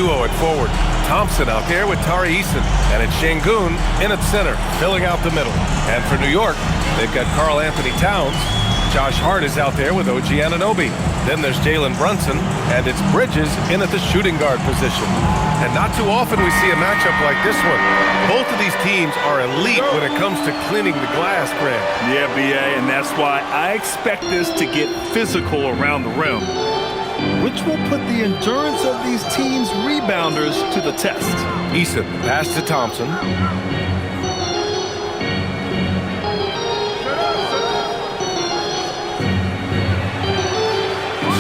duo at forward. Thompson out there with Tari Eason, and it's Şengün in at center, filling out the middle. And for New York, they've got Karl Anthony Towns. Josh Hart is out there with OG Anunoby. Then there's Jalen Brunson, and it's Bridges in at the shooting guard position. And not too often we see a matchup like this one. Both of these teams are elite when it comes to cleaning the glass, Grant. Yeah, BA, and that's why I expect this to get physical around the rim, which will put the endurance of these teams' rebounders to the test. Eason, pass to Thompson.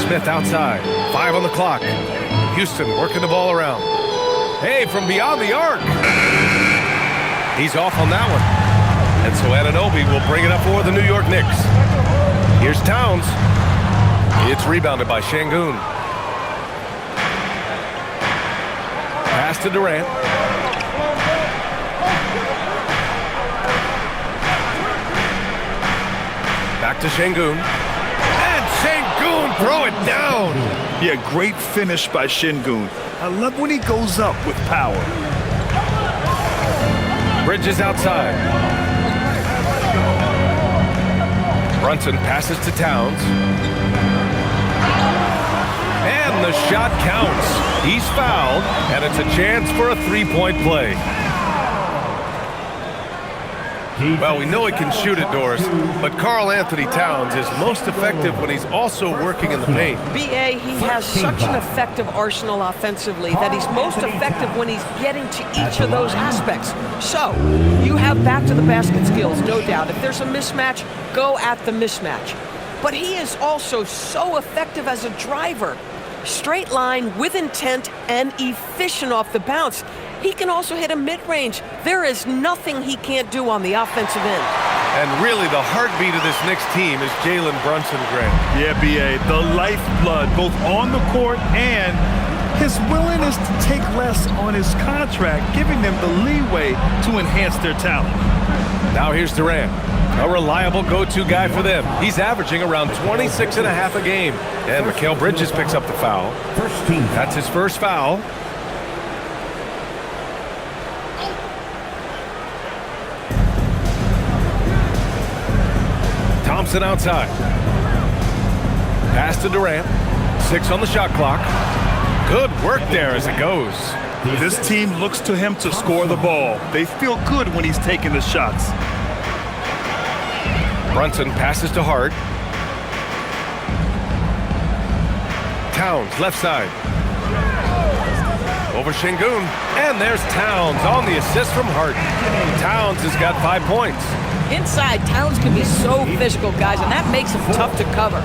Smith outside, 5 on the clock. Houston working the ball around. Hey, from beyond the arc. He's off on that one. And so Anunoby will bring it up for the New York Knicks. Here's Towns. It's rebounded by Şengün. Pass to Durant. Back to Şengün. And Şengün throw it down. Yeah, great finish by Şengün. I love when he goes up with power. Bridges outside. Brunson passes to Towns. And the shot counts. He's fouled, and it's a chance for a three-point play. Well, we know he can shoot it, Doris, but Karl Anthony Towns is most effective when he's also working in the paint. BA, he has such an effective arsenal offensively that he's most effective when he's getting to each of those aspects. So, you have back-to-the-basket skills, no doubt. If there's a mismatch, go at the mismatch. But he is also so effective as a driver. Straight line, with intent, and efficient off the bounce. He can also hit a mid-range. There is nothing he can't do on the offensive end. And really, the heartbeat of this Knicks team is Jalen Brunson, Grant. Yeah, BA, the lifeblood, both on the court and his willingness to take less on his contract, giving them the leeway to enhance their talent. Now here's Durant, a reliable go-to guy for them. He's averaging around 26.5 a game. And Mikal Bridges picks up the foul. That's his first foul. Thompson outside. Pass to Durant. 6 on the shot clock. Good work there as it goes. This team looks to him to score the ball. They feel good when he's taking the shots. Brunson passes to Hart. Towns, left side. Over Şengün. And there's Towns on the assist from Hart. Towns has got 5 points. Inside, Towns can be so physical, guys, and that makes him tough to cover.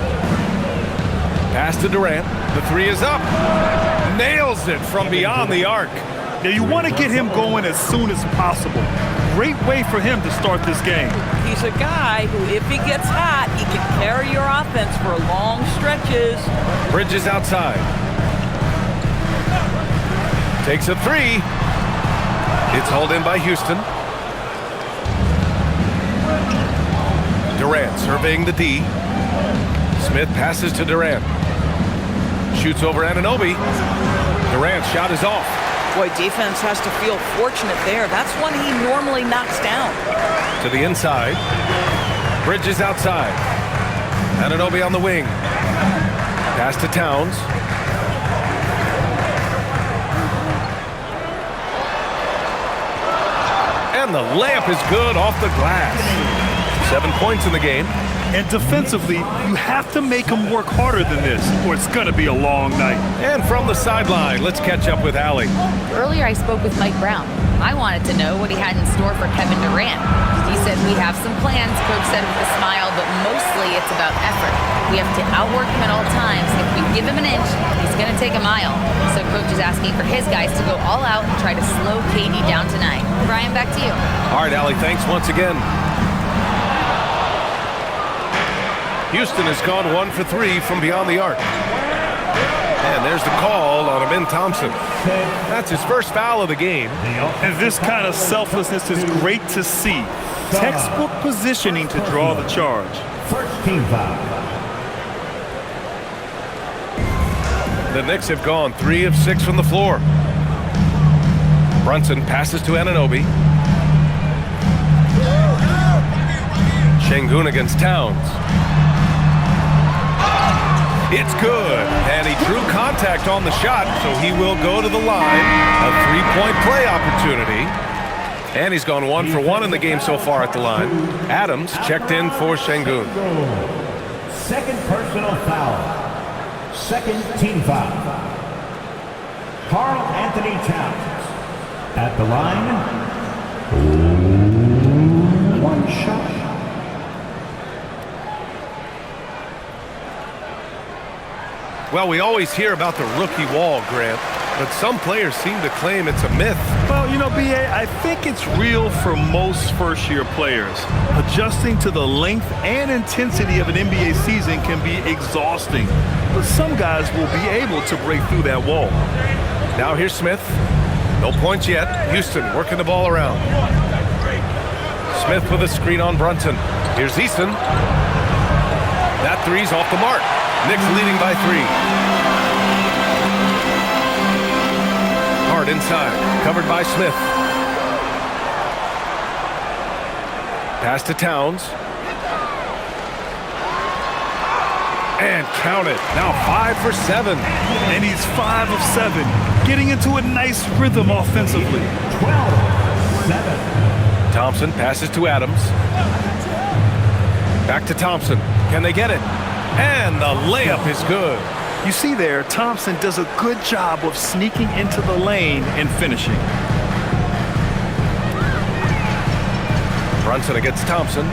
Pass to Durant. The 3 is up. Nails it from beyond the arc. Now you want to get him going as soon as possible. Great way for him to start this game. He's a guy who, if he gets hot, he can carry your offense for long stretches. Bridges outside. Takes a 3. It's hauled in by Houston. Durant surveying the D. Smith passes to Durant. Shoots over Anunoby. Durant's shot is off. Boy, defense has to feel fortunate there. That's one he normally knocks down. To the inside. Bridges outside. Anunoby on the wing. Pass to Towns. And the layup is good off the glass. 7 points in the game. And defensively, you have to make him work harder than this, or it's going to be a long night. And from the sideline, let's catch up with Allie. Earlier, I spoke with Mike Brown. I wanted to know what he had in store for Kevin Durant. He said, we have some plans, Coach said with a smile, but mostly it's about effort. We have to outwork him at all times. If we give him an inch, he's going to take a mile. So Coach is asking for his guys to go all out and try to slow KD down tonight. Brian, back to you. All right, Allie, thanks once again. Houston has gone 1 for 3 from beyond the arc. And there's the call on Amin Thompson. That's his first foul of the game. And this kind of selflessness is great to see. Textbook positioning to draw the charge. First team foul. The Knicks have gone 3 of 6 from the floor. Brunson passes to Anunoby. Şengün against Towns. It's good, and he drew contact on the shot, so he will go to the line. A three-point play opportunity. And he's gone 1 for 1 in the game so far at the line. Adams checked in for Şengün. Second personal foul. Second team foul. Karl Anthony Towns at the line. One shot. Well, we always hear about the rookie wall, Grant, but some players seem to claim it's a myth. Well, you know, B.A., I think it's real for most first-year players. Adjusting to the length and intensity of an NBA season can be exhausting, but some guys will be able to break through that wall. Now here's Smith. No points yet. Houston working the ball around. Smith with a screen on Brunson. Here's Eason. That three's off the mark. Knicks leading by 3. Hart inside, covered by Smith. Pass to Towns. And count it. Now 5 for 7. And he's 5 of 7, getting into a nice rhythm offensively. 12-7. Thompson passes to Adams. Back to Thompson. Can they get it? And the layup is good. You see there, Thompson does a good job of sneaking into the lane and finishing. Brunson against Thompson.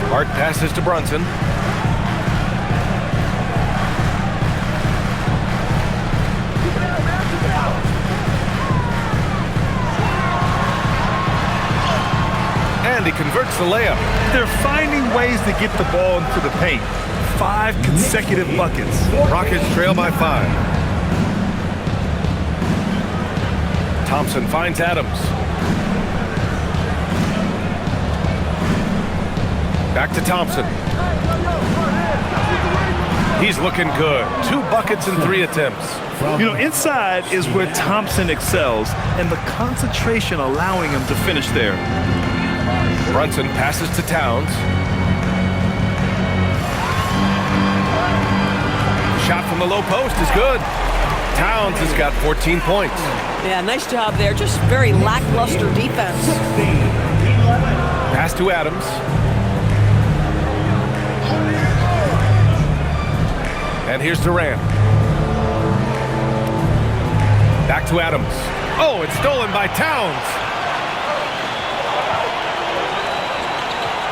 Hart passes to Brunson. And he converts the layup. They're finding ways to get the ball into the paint. 5 consecutive buckets. Rockets trail by 5. Thompson finds Adams. Back to Thompson. He's looking good. 2 buckets in 3 attempts. You know, inside is where Thompson excels, and the concentration allowing him to finish there. Brunson passes to Towns. Shot from the low post is good. Towns has got 14 points. Yeah, nice job there. Just very lackluster defense. Pass to Adams. And here's Durant. Back to Adams. Oh, it's stolen by Towns.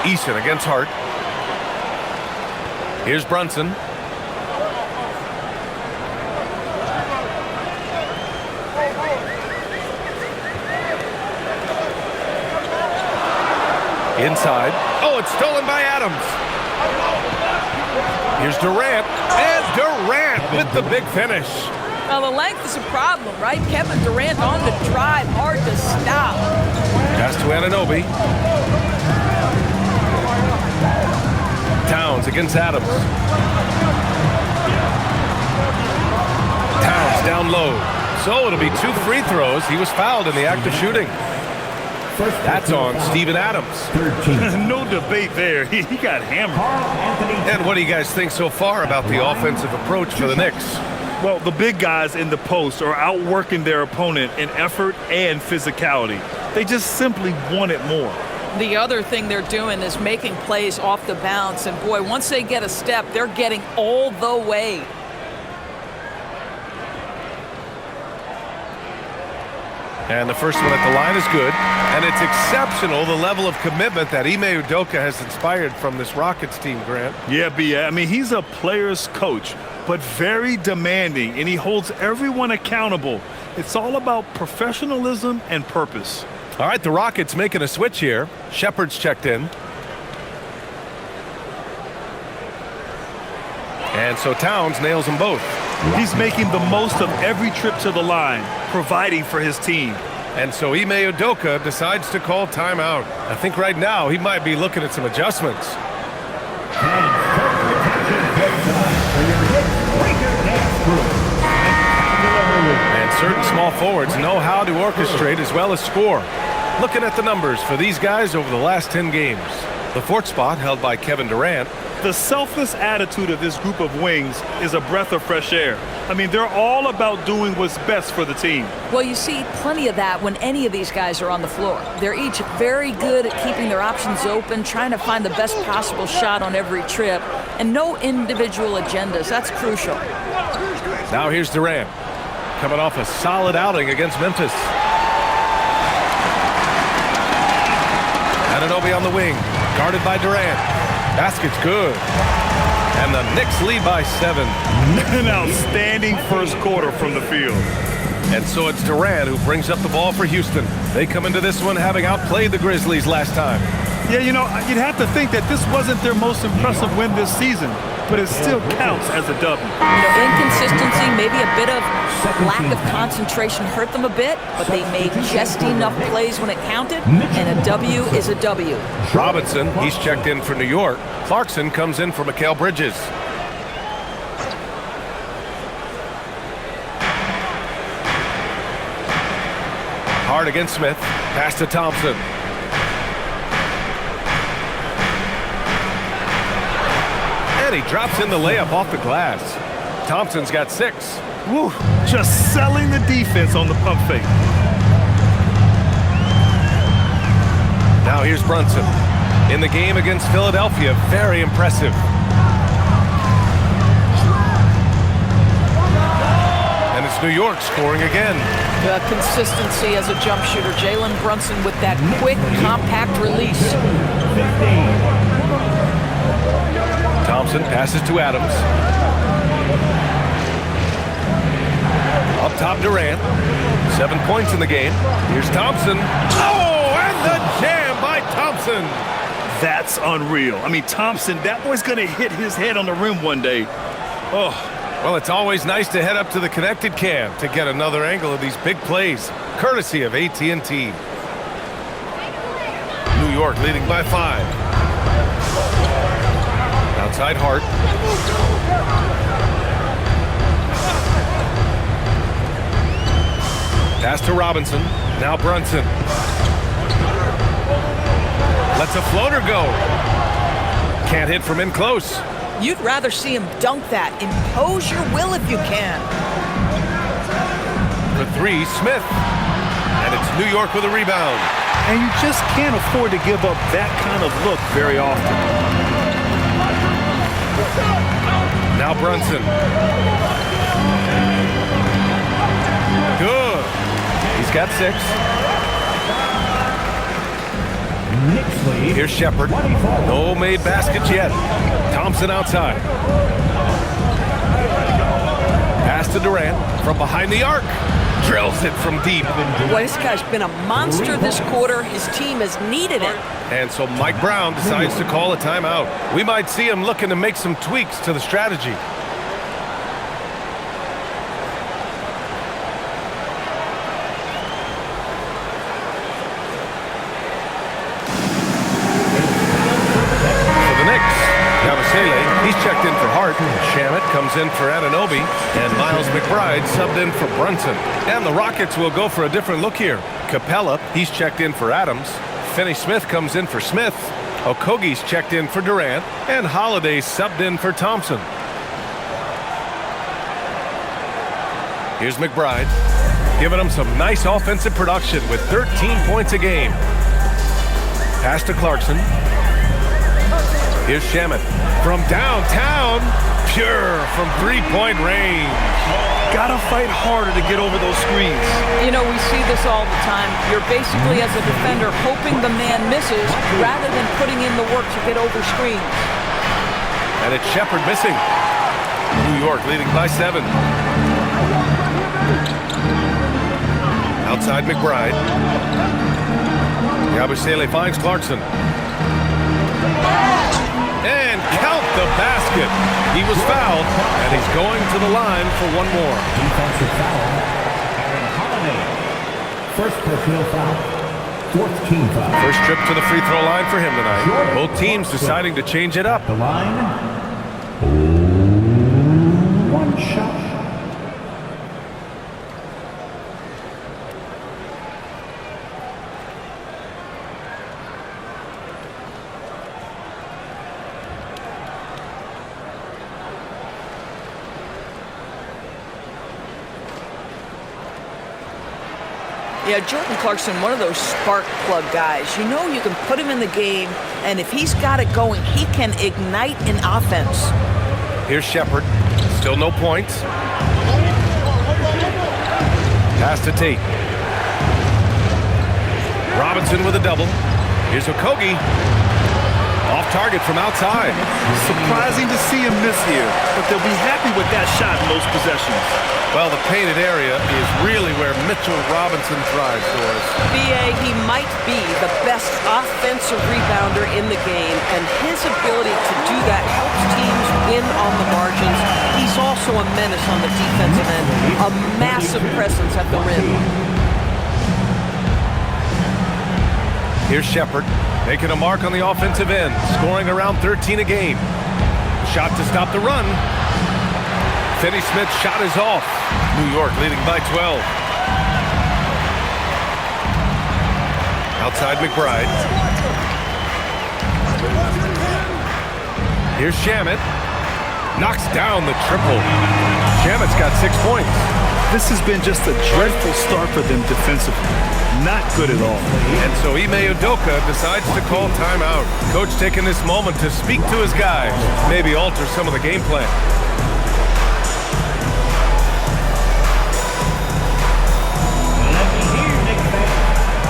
Eason against Hart. Here's Brunson. Inside. Oh, it's stolen by Adams. Here's Durant. And Durant with the big finish. Well, the length is a problem, right? Kevin Durant on the drive, hard to stop. Pass to Anunoby. Towns against Adams. Towns down low. So it'll be 2 free throws. He was fouled in the act of shooting. That's on Steven Adams. No debate there. He got hammered. And what do you guys think so far about the offensive approach for the Knicks? Well, the big guys in the post are outworking their opponent in effort and physicality. They just simply want it more. The other thing they're doing is making plays off the bounce. And boy, once they get a step, they're getting all the way. And the first one at the line is good. And it's exceptional, the level of commitment that Ime Udoka has inspired from this Rockets team, Grant. Yeah, B.A. I mean, he's a player's coach, but very demanding, and he holds everyone accountable. It's all about professionalism and purpose. All right, the Rockets making a switch here. Shepard's checked in. And so Towns nails them both. He's making the most of every trip to the line, providing for his team. And so Ime Udoka decides to call timeout. I think right now he might be looking at some adjustments. And certain small forwards know how to orchestrate as well as score. Looking at the numbers for these guys over the last 10 games. The fourth spot held by Kevin Durant. The selfless attitude of this group of wings is a breath of fresh air. I mean, they're all about doing what's best for the team. Well, you see plenty of that when any of these guys are on the floor. They're each very good at keeping their options open, trying to find the best possible shot on every trip, and no individual agendas. That's crucial. Now here's Durant, coming off a solid outing against Memphis. Anunoby on the wing, guarded by Durant. Basket's good. And the Knicks lead by 7. An outstanding first quarter from the field. And so it's Durant who brings up the ball for Houston. They come into this one having outplayed the Grizzlies last time. Yeah, you know, you'd have to think that this wasn't their most impressive win this season, but it still counts as a W. You know, inconsistency, maybe a bit of lack of concentration hurt them a bit, but they made just enough plays when it counted, and a W is a W. Robinson, he's checked in for New York. Clarkson comes in for Mikal Bridges. Hard against Smith. Pass to Thompson. And he drops in the layup off the glass. Thompson's got 6. Woo, just selling the defense on the pump fake. Now here's Brunson. In the game against Philadelphia, very impressive. And it's New York scoring again. The consistency as a jump shooter. Jalen Brunson with that quick, compact release. Thompson passes to Adams. Up top, Durant. 7 points in the game. Here's Thompson. Oh, and the jam by Thompson. That's unreal. I mean, Thompson, that boy's going to hit his head on the rim one day. Oh. Well, it's always nice to head up to the connected cam to get another angle of these big plays, courtesy of AT&T. New York leading by 5. Outside Hart. Pass to Robinson. Now Brunson. Lets a floater go. Can't hit from in close. You'd rather see him dunk that. Impose your will if you can. For 3, Smith. And it's New York with a rebound. And you just can't afford to give up that kind of look very often. Now Brunson. Good. He's got 6. Here's Shepard. No made baskets yet. Thompson outside. Pass to Durant from behind the arc. Drills it from deep. Boy, this guy's been a monster this quarter. His team has needed it. And so Mike Brown decides to call a timeout. We might see him looking to make some tweaks to the strategy. He's checked in for Hart. Shamet comes in for Anunoby. And Miles McBride subbed in for Brunson. And the Rockets will go for a different look here. Capella, he's checked in for Adams. Finney-Smith comes in for Smith. Okogie's checked in for Durant. And Holiday subbed in for Thompson. Here's McBride. Giving him some nice offensive production with 13 points a game. Pass to Clarkson. Here's Shamet from downtown, pure from 3-point range. Gotta fight harder to get over those screens. You know, we see this all the time. You're basically, as a defender, hoping the man misses rather than putting in the work to get over screens. And it's Shepard missing. New York leading by 7. Outside McBride. Yabusele finds Clarkson. And count the basket. He was fouled, and he's going to the line for one more. Defensive foul. Aaron Holiday. First personal foul. Fourth team foul. First trip to the free throw line for him tonight. Both teams deciding to change it up. The line. One shot. Yeah, Jordan Clarkson, one of those spark plug guys. You know you can put him in the game, and if he's got it going, he can ignite an offense. Here's Shepherd. Still no points. Pass to Tate. Robinson with a double. Here's Okogie. Off target from outside. Surprising to see him miss here, but they'll be happy with that shot in most possessions. Well, the painted area is really where Mitchell Robinson thrives, Doris. BA, he might be the best offensive rebounder in the game, and his ability to do that helps teams win on the margins. He's also a menace on the defensive end, a massive presence at the rim. Here's Shepherd, making a mark on the offensive end, scoring around 13 a game. Shot to stop the run. Finney-Smith's shot is off. New York leading by 12. Outside McBride. Here's Shamet. Knocks down the triple. Shamet's got 6 points. This has been just a dreadful start for them defensively. Not good at all. And so Ime Udoka decides to call timeout. Coach taking this moment to speak to his guys, maybe alter some of the game plan.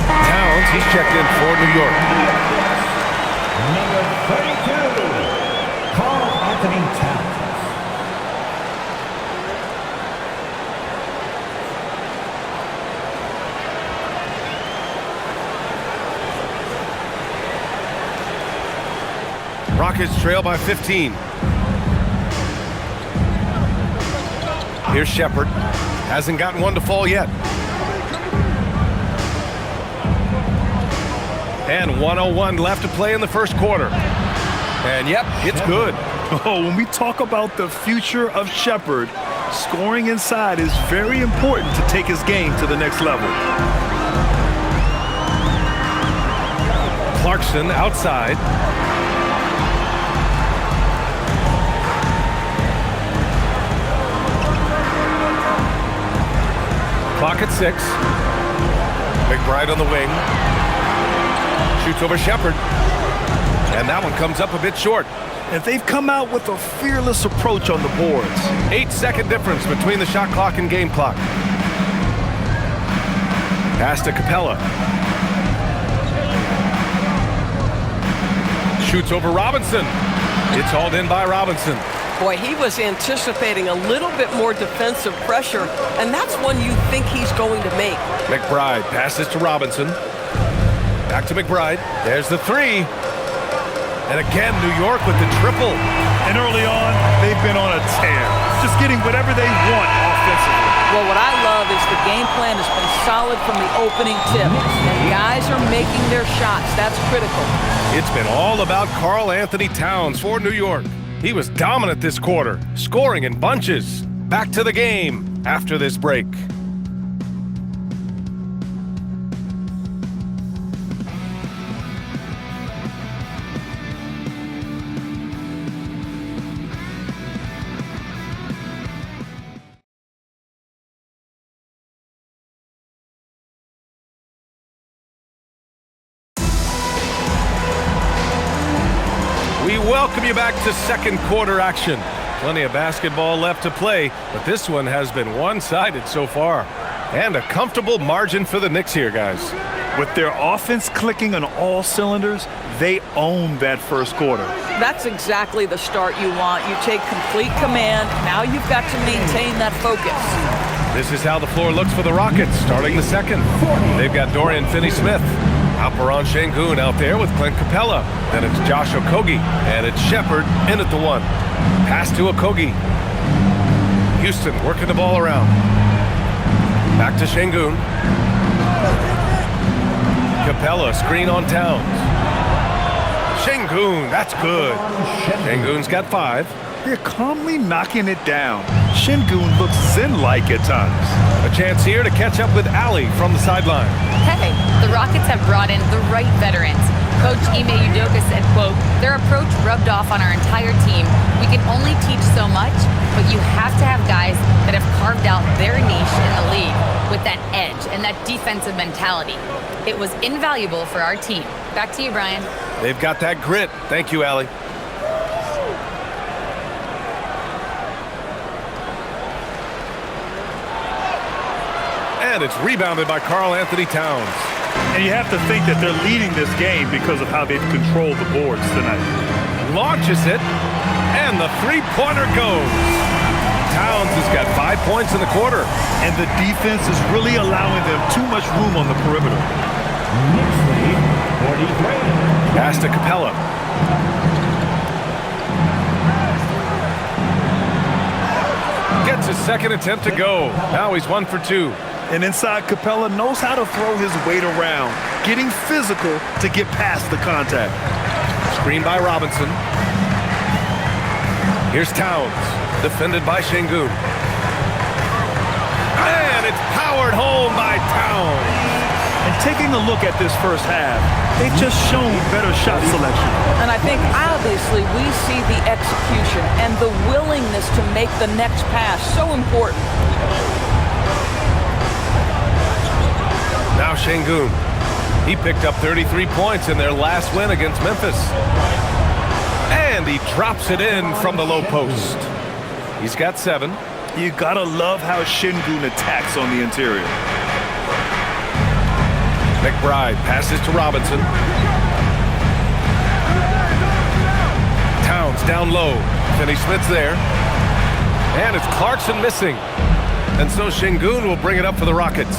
Towns, he's checked in for New York. Number 32, Karl Anthony Towns. Rockets trail by 15. Here's Shepherd. Hasn't gotten one to fall yet. And 1:01 left to play in the first quarter. And yep, it's good. Oh, when we talk about the future of Shepherd, scoring inside is very important to take his game to the next level. Clarkson outside. Clock at 6. McBride on the wing. Shoots over Shepherd. And that one comes up a bit short. And they've come out with a fearless approach on the boards. 8-second difference between the shot clock and game clock. Pass to Capella. Shoots over Robinson. It's hauled in by Robinson. Boy, he was anticipating a little bit more defensive pressure, and that's one you think he's going to make. McBride passes to Robinson. Back to McBride. There's the three. And again, New York with the triple. And early on, they've been on a tear. Just getting whatever they want offensively. Well, what I love is the game plan has been solid from the opening tip. And guys are making their shots. That's critical. It's been all about Karl Anthony Towns for New York. He was dominant this quarter, scoring in bunches. Back to the game after this break. We welcome you back to second quarter action. Plenty of basketball left to play, but this one has been one-sided so far. And a comfortable margin for the Knicks here, guys. With their offense clicking on all cylinders, they own that first quarter. That's exactly the start you want. You take complete command. Now you've got to maintain that focus. This is how the floor looks for the Rockets starting the second. They've got Dorian Finney-Smith. Alperon Şengün out there with Clint Capella. Then it's Josh Okogie, and it's Shepherd in at the one. Pass to Okogie. Houston working the ball around. Back to Şengün. Capella, screen on Towns. Şengün, that's good. Şengün's got 5. They're calmly knocking it down. Şengün looks zen-like at times. A chance here to catch up with Ali from the sideline. Hey, the Rockets have brought in the right veterans. Coach Ime Udoka said, quote, "Their approach rubbed off on our entire team. We can only teach so much, but you have to have guys that have carved out their niche in the league with that edge and that defensive mentality. It was invaluable for our team." Back to you, Brian. They've got that grit. Thank you, Allie. And it's rebounded by Karl Anthony Towns. And you have to think that they're leading this game because of how they've controlled the boards tonight. Launches it, and the three-pointer goes. Towns has got 5 points in the quarter. And the defense is really allowing them too much room on the perimeter. Knicks lead 43. Pass to Capella. Gets his second attempt to go. Now he's 1 for 2. And inside, Capella knows how to throw his weight around, getting physical to get past the contact. Screen by Robinson. Here's Towns, defended by Şengün. And it's powered home by Towns. And taking a look at this first half, they've just shown better shot selection. And I think obviously we see the execution and the willingness to make the next pass so important. Now Şengün. He picked up 33 points in their last win against Memphis. And he drops it in from the low post. He's got 7. You gotta love how Şengün attacks on the interior. McBride passes to Robinson. Towns down low. Finney-Smith's there. And it's Clarkson missing. And so Şengün will bring it up for the Rockets.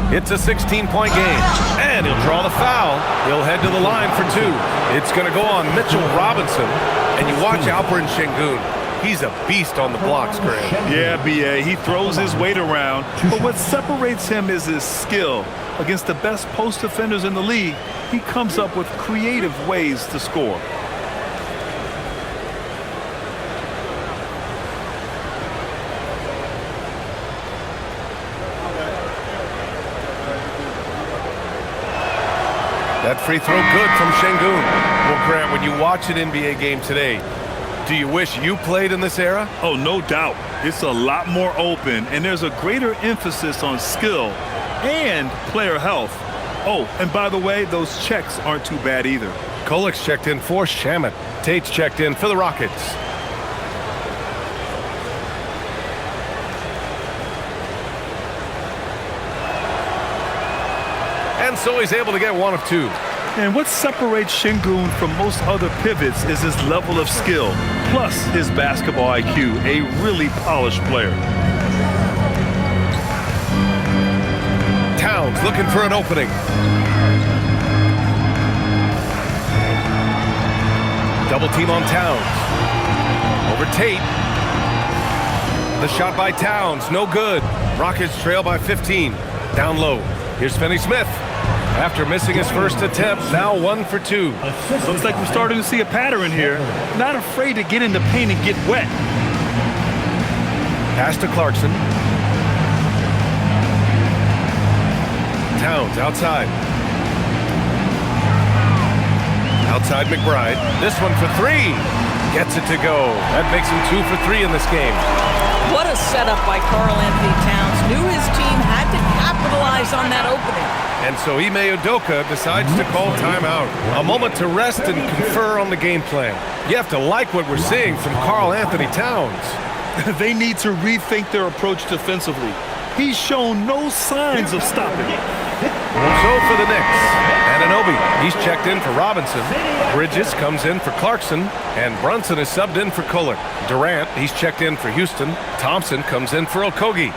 It's a 16-point game. And he'll draw the foul. He'll head to the line for 2. It's going to go on Mitchell Robinson. And you watch Alperen Şengün. He's a beast on the blocks, Graham. Yeah, B.A. He throws his weight around. But what separates him is his skill. Against the best post defenders in the league, he comes up with creative ways to score. That free throw good from Şengün. Well, Grant, when you watch an NBA game today, do you wish you played in this era? Oh, no doubt. It's a lot more open, and there's a greater emphasis on skill and player health. Oh, and by the way, those checks aren't too bad either. Kolik's checked in for Shamet. Tate's checked in for the Rockets. And so he's able to get 1 of 2. And what separates Şengün from most other pivots is his level of skill, plus his basketball IQ, a really polished player. Towns looking for an opening. Double team on Towns. Over Tate. The shot by Towns, no good. Rockets trail by 15. Down low. Here's Finney-Smith. After missing his first attempt, now 1 for 2. Looks like we're starting to see a pattern here. Not afraid to get in the paint and get wet. Pass to Clarkson. Towns outside. Outside McBride. This one for 3. Gets it to go. That makes him 2 for 3 in this game. What a setup by Karl Anthony Towns. Knew his team had to capitalize on that opening. And so Ime Udoka decides to call timeout. A moment to rest and confer on the game plan. You have to like what we're seeing from Karl Anthony Towns. They need to rethink their approach defensively. He's shown no signs of stopping. So for the Knicks, Anunoby, he's checked in for Robinson. Bridges comes in for Clarkson, and Brunson is subbed in for Kolik. Durant, he's checked in for Houston. Thompson comes in for Okogie.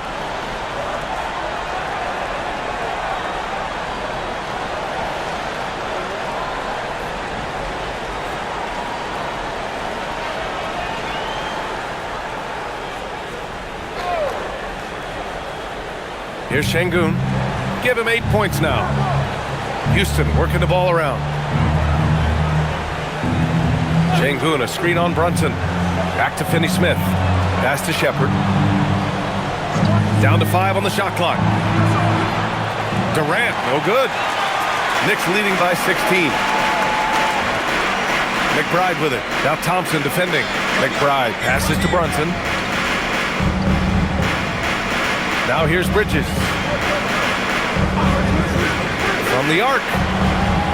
Here's Şengün. Give him 8 points now. Houston working the ball around. Şengün, a screen on Brunson. Back to Finney-Smith. Pass to Shepherd. Down to 5 on the shot clock. Durant, no good. Knicks leading by 16. McBride with it. Now Thompson defending. McBride passes to Brunson. Now here's Bridges. From the arc.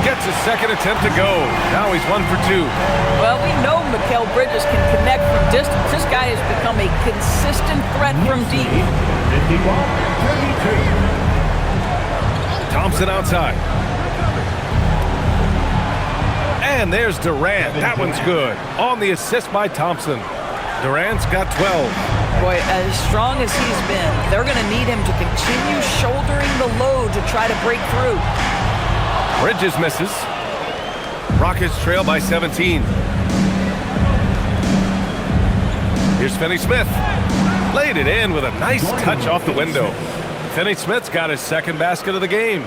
Gets his second attempt to go. Now he's 1 for 2. Well, we know Mikal Bridges can connect from distance. This guy has become a consistent threat from deep. 51-32. Thompson outside. And there's Durant. That one's good. On the assist by Thompson. Durant's got 12. Boy, as strong as he's been, they're going to need him to continue shouldering the load to try to break through. Bridges misses. Rockets trail by 17. Here's Finney-Smith. Laid it in with a nice touch off the window. Finney-Smith's got his second basket of the game.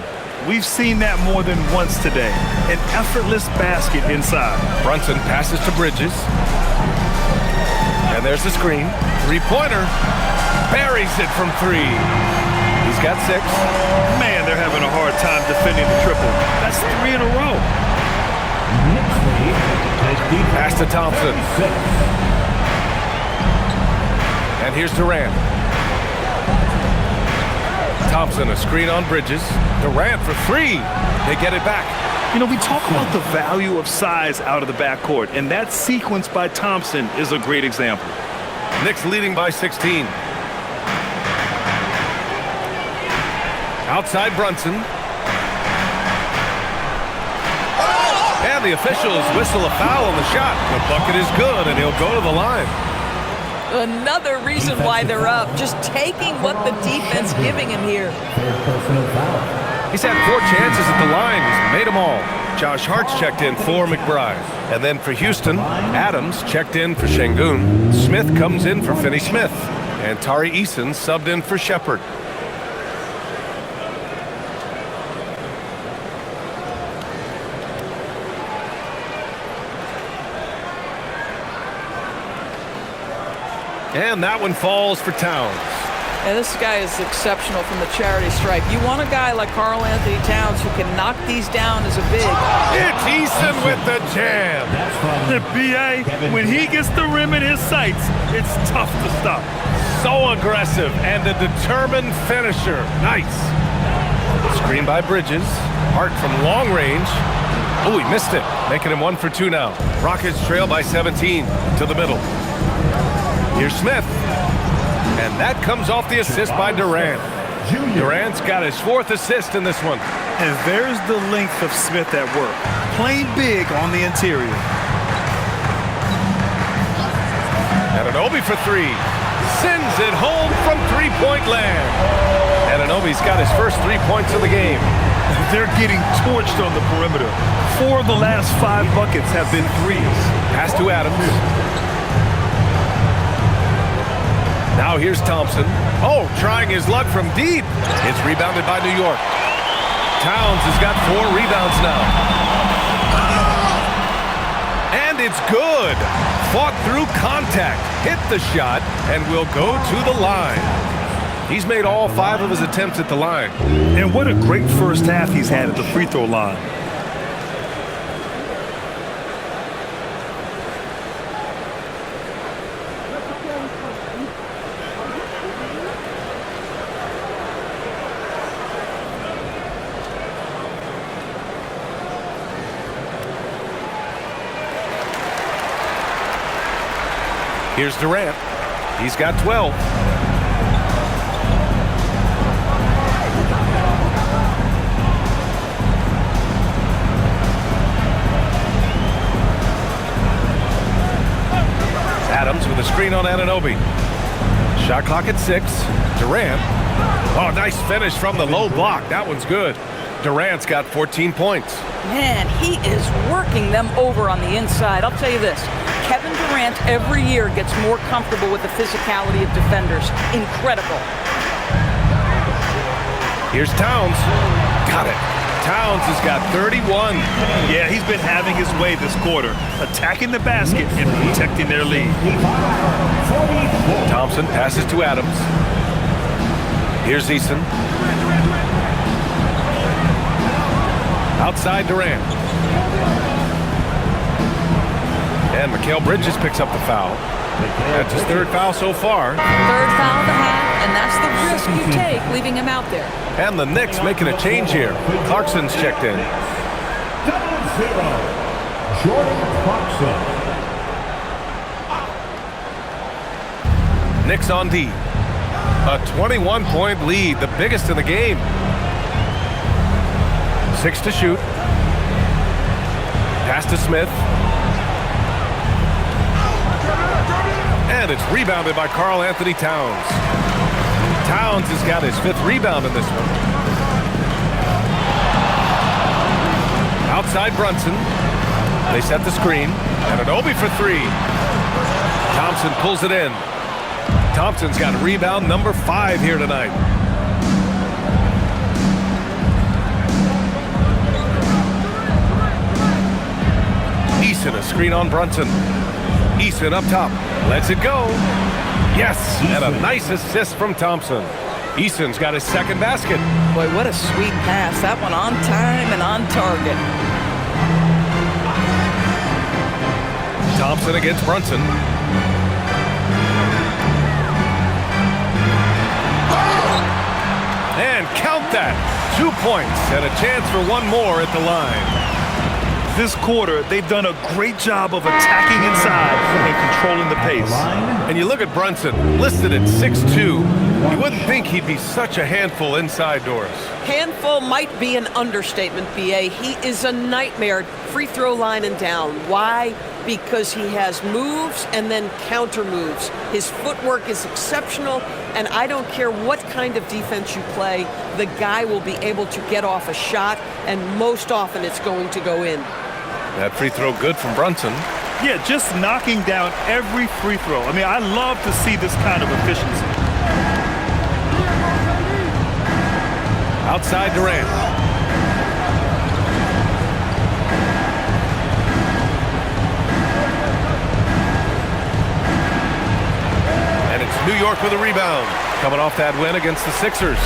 We've seen that more than once today. An effortless basket inside. Brunson passes to Bridges. And there's the screen. Three-pointer. Buries it from 3. He's got 6. Man, they're having a hard time defending the triple. That's 3 in a row. Pass to Thompson. And here's Durant. Thompson, a screen on Bridges. Durant for 3. They get it back. You know, we talk about the value of size out of the backcourt, and that sequence by Thompson is a great example. Knicks leading by 16. Outside Brunson. And the officials whistle a foul on the shot. The bucket is good, and he'll go to the line. Another reason why they're up. Just taking what the defense giving him here. He's had 4 chances at the line. He's made them all. Josh Hart's checked in for McBride. And then for Houston, Adams checked in for Şengün. Smith comes in for Finney-Smith. And Tari Eason subbed in for Shepard. And that one falls for Towns. And this guy is exceptional from the charity stripe. You want a guy like Karl Anthony Towns who can knock these down as a big. It's Eason with the jam. The BA, when he gets the rim in his sights, it's tough to stop. So aggressive and a determined finisher. Nice. Screen by Bridges. Hart from long range. Oh, he missed it. Making him 1 for 2 now. Rockets trail by 17 to the middle. Here's Smith. And that comes off the assist by Durant. Durant's got his 4th assist in this one. And there's the length of Smith at work. Playing big on the interior. Anunoby for 3. Sends it home from 3-point land. Anunoby's got his first 3 points of the game. They're getting torched on the perimeter. 4 of the last 5 buckets have been threes. Pass to Adams. Now here's Thompson. Oh, trying his luck from deep. It's rebounded by New York. Towns has got 4 rebounds now. And it's good. Fought through contact. Hit the shot and will go to the line. He's made all 5 of his attempts at the line. And what a great first half he's had at the free throw line. Here's Durant. He's got 12. Adams with a screen on Anunoby. Shot clock at 6. Durant. Oh, nice finish from the low block. That one's good. Durant's got 14 points. Man, he is working them over on the inside. I'll tell you this. Kevin Durant every year gets more comfortable with the physicality of defenders. Incredible. Here's Towns. Got it. Towns has got 31. Yeah, he's been having his way this quarter, attacking the basket and protecting their lead. Thompson passes to Adams. Here's Eason. Outside Durant. And Mikal Bridges picks up the foul. That's his third foul so far. Third foul of the half, and that's the risk you take leaving him out there. And the Knicks making a change here. Clarkson's checked in. 0, Jordan Clarkson. Knicks on D. A 21-point lead, the biggest in the game. 6 to shoot. Pass to Smith. And it's rebounded by Karl Anthony Towns. Towns has got his 5th rebound in this one. Outside Brunson. They set the screen. And an Obi for 3. Thompson pulls it in. Thompson's got rebound number 5 here tonight. Eason, a screen on Brunson. Eason up top. Lets it go. Yes, and a nice assist from Thompson. Eason's got his 2nd basket. Boy, what a sweet pass. That one on time and on target. Thompson against Brunson. And count that. 2 points and a chance for one more at the line. This quarter, they've done a great job of attacking inside and controlling the pace. And you look at Brunson, listed at 6'2". You wouldn't think he'd be such a handful inside doors. Handful might be an understatement, B.A. He is a nightmare free throw line and down. Why? Because he has moves and then counter moves. His footwork is exceptional, and I don't care what kind of defense you play, the guy will be able to get off a shot, and most often it's going to go in. That free throw good from Brunson. Yeah, just knocking down every free throw. I mean, I love to see this kind of efficiency. Outside Durant. And it's New York with a rebound. Coming off that win against the Sixers.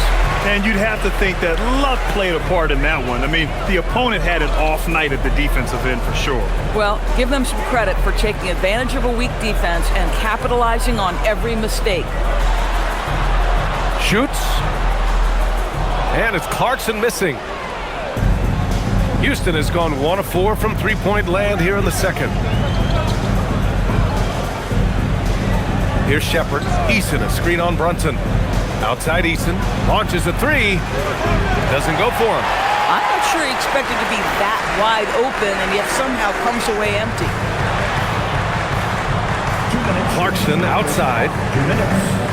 And you'd have to think that luck played a part in that one. I mean, the opponent had an off night at the defensive end for sure. Well, give them some credit for taking advantage of a weak defense and capitalizing on every mistake. Shoots. And it's Clarkson missing. Houston has gone 1 of 4 from three-point land here in the second. Here's Shepherd. Eason, a screen on Brunson. Outside Eason. Launches a 3. Doesn't go for him. I'm not sure he expected to be that wide open and yet somehow comes away empty. 2 minutes. Clarkson outside. 2 minutes.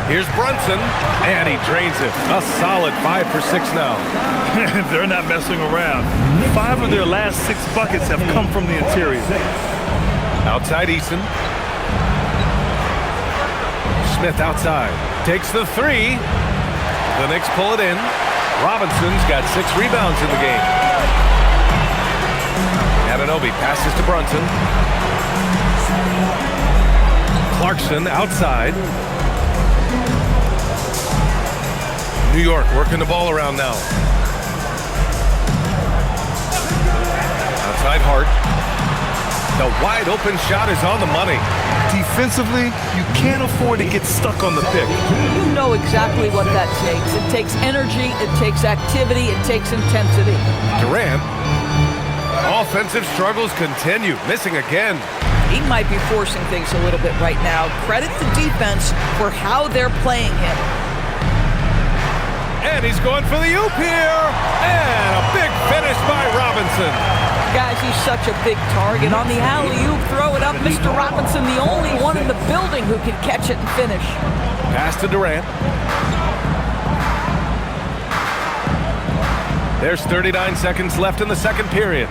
Here's Brunson, and he drains it. A solid 5 for 6 now. They're not messing around. 5 of their last 6 buckets have come from the interior. Outside Eason. Smith outside. Takes the 3. The Knicks pull it in. Robinson's got 6 rebounds in the game. Anunoby passes to Brunson. Clarkson outside. New York working the ball around now. Outside Hart. The wide open shot is on the money. Defensively, you can't afford to get stuck on the pick. You know exactly what that takes. It takes energy, it takes activity, it takes intensity. Durant. Offensive struggles continue. Missing again. He might be forcing things a little bit right now. Credit the defense for how they're playing him. And he's going for the oop here. And a big finish by Robinson. Guys, he's such a big target. On the alley-oop, throw it up. Mr. Robinson, the only one in the building who can catch it and finish. Pass to Durant. There's 39 seconds left in the second period.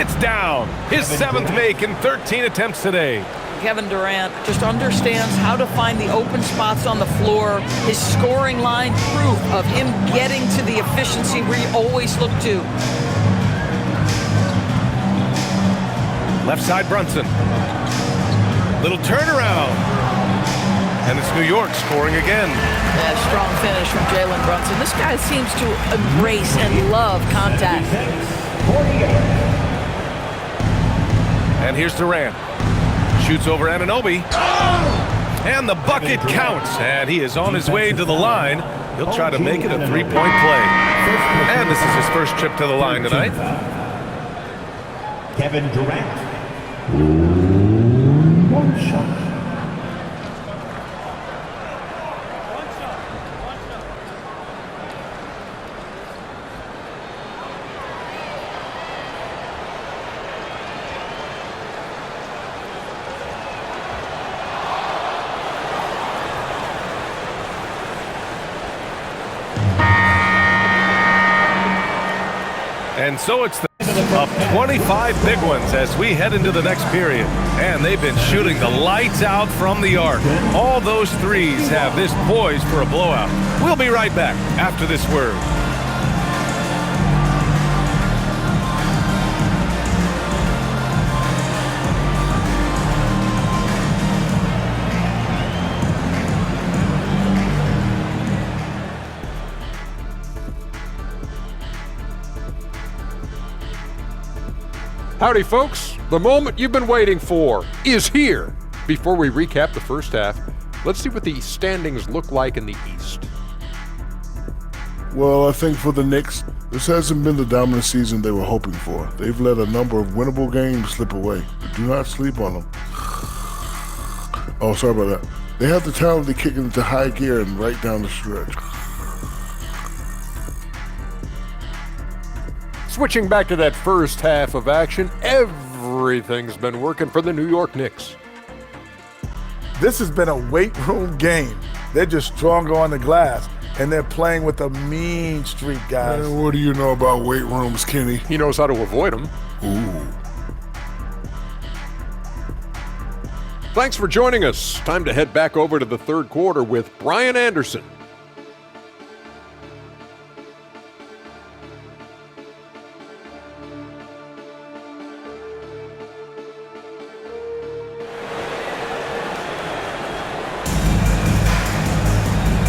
It's down. His 7th make in 13 attempts today. Kevin Durant just understands how to find the open spots on the floor. His scoring line, proof of him getting to the efficiency we always look to. Left side Brunson. Little turnaround. And it's New York scoring again. Yeah, strong finish from Jalen Brunson. This guy seems to embrace and love contact. And here's Durant. Shoots over Anunoby. And the bucket counts. And he is on his way to the line. He'll try to make it a three-point play. And this is his first trip to the line tonight. Kevin Durant. One shot. And so it's the of 25 big ones as we head into the next period. And they've been shooting the lights out from the arc. All those threes have this poised for a blowout. We'll be right back after this word. Howdy, folks. The moment you've been waiting for is here. Before we recap the first half, let's see what the standings look like in the East. Well, I think for the Knicks, this hasn't been the dominant season they were hoping for. They've let a number of winnable games slip away. But do not sleep on them. Oh, sorry about that. They have the talent to kick it into high gear and right down the stretch. Switching back to that first half of action, everything's been working for the New York Knicks. This has been a weight room game. They're just stronger on the glass, and they're playing with a mean streak, guys. Man, what do you know about weight rooms, Kenny? He knows how to avoid them. Ooh. Thanks for joining us. Time to head back over to the third quarter with Brian Anderson.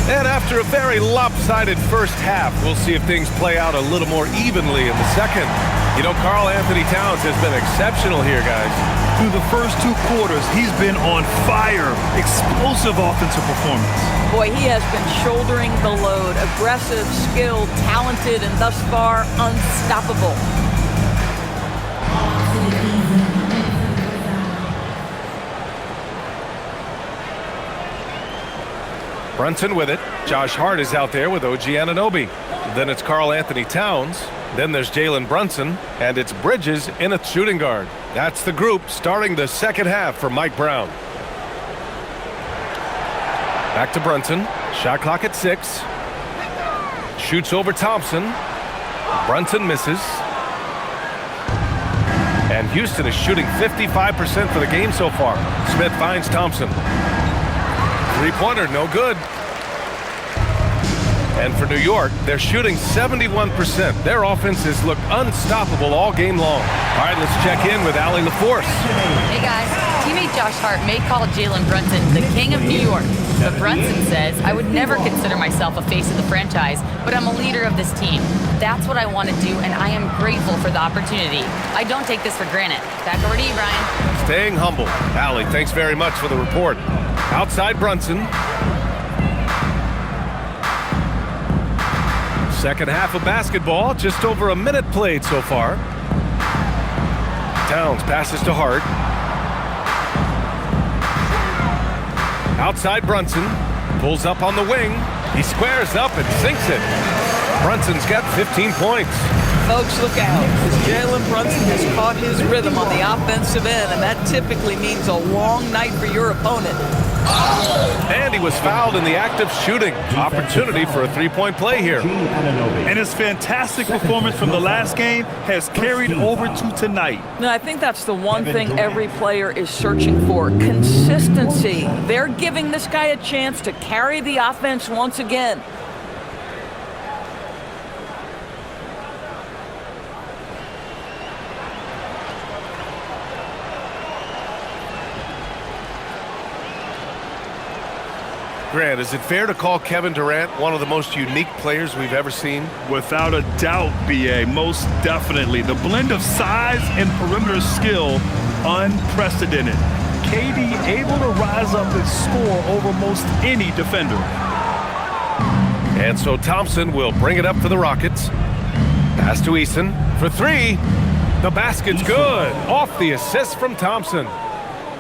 And after a very lopsided first half, we'll see if things play out a little more evenly in the second. You know, Karl Anthony Towns has been exceptional here, guys. Through the first two quarters, he's been on fire. Explosive offensive performance. Boy, he has been shouldering the load. Aggressive, skilled, talented, and thus far, unstoppable. Brunson with it. Josh Hart is out there with OG Anunoby. Then it's Karl Anthony Towns. Then there's Jalen Brunson. And it's Bridges in a shooting guard. That's the group starting the second half for Mike Brown. Back to Brunson. Shot clock at 6. Shoots over Thompson. Brunson misses. And Houston is shooting 55% for the game so far. Smith finds Thompson. Three-pointer, no good. And for New York, they're shooting 71%. Their offenses look unstoppable all game long. All right, let's check in with Allie LaForce. Hey guys, teammate Josh Hart may call Jalen Brunson the king of New York, but Brunson says, I would never consider myself a face of the franchise, but I'm a leader of this team. That's what I want to do, and I am grateful for the opportunity. I don't take this for granted. Back over to you, Brian. Staying humble. Allie, thanks very much for the report. Outside Brunson. Second half of basketball, just over a minute played so far. Towns passes to Hart. Outside Brunson, pulls up on the wing. He squares up and sinks it. Brunson's got 15 points. Folks, look out, because Jalen Brunson has caught his rhythm on the offensive end, and that typically means a long night for your opponent. And he was fouled in the act of shooting. Opportunity for a three-point play here. And his fantastic performance from the last game has carried over to tonight. No, I think that's the one thing every player is searching for, consistency. They're giving this guy a chance to carry the offense once again. Grant, is it fair to call Kevin Durant one of the most unique players we've ever seen? Without a doubt, B.A., most definitely. The blend of size and perimeter skill, unprecedented. KD able to rise up and score over most any defender. And so Thompson will bring it up for the Rockets. Pass to Eason for three. The basket's good. Off the assist from Thompson.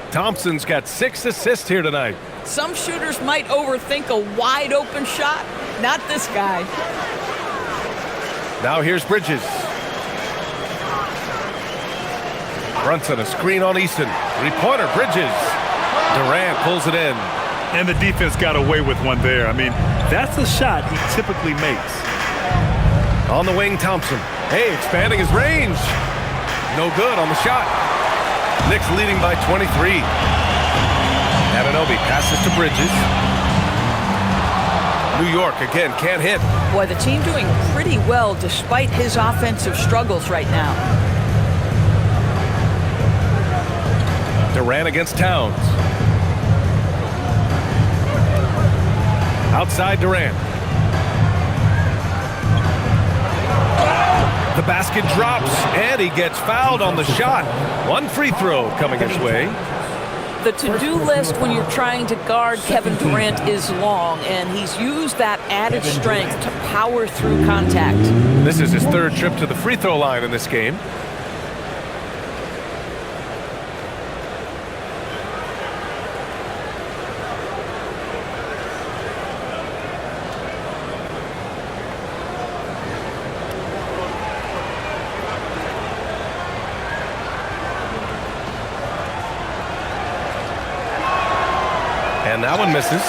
Thompson's got 6 assists here tonight. Some shooters might overthink a wide open shot. Not this guy. Now here's Bridges. Brunson, a screen on Eason. Three-pointer, Bridges. Durant pulls it in. And the defense got away with one there. I mean, that's a shot he typically makes. On the wing, Thompson. Hey, expanding his range. No good on the shot. Knicks leading by 23. Anunoby passes to Bridges. New York again can't hit. Boy, the team doing pretty well despite his offensive struggles right now. Durant against Towns. Outside Durant. The basket drops, and he gets fouled on the shot. One free throw coming his way. The to-do list when you're trying to guard Kevin Durant is long, and he's used that added strength to power through contact. This is his 3rd trip to the free throw line in this game. And that one misses.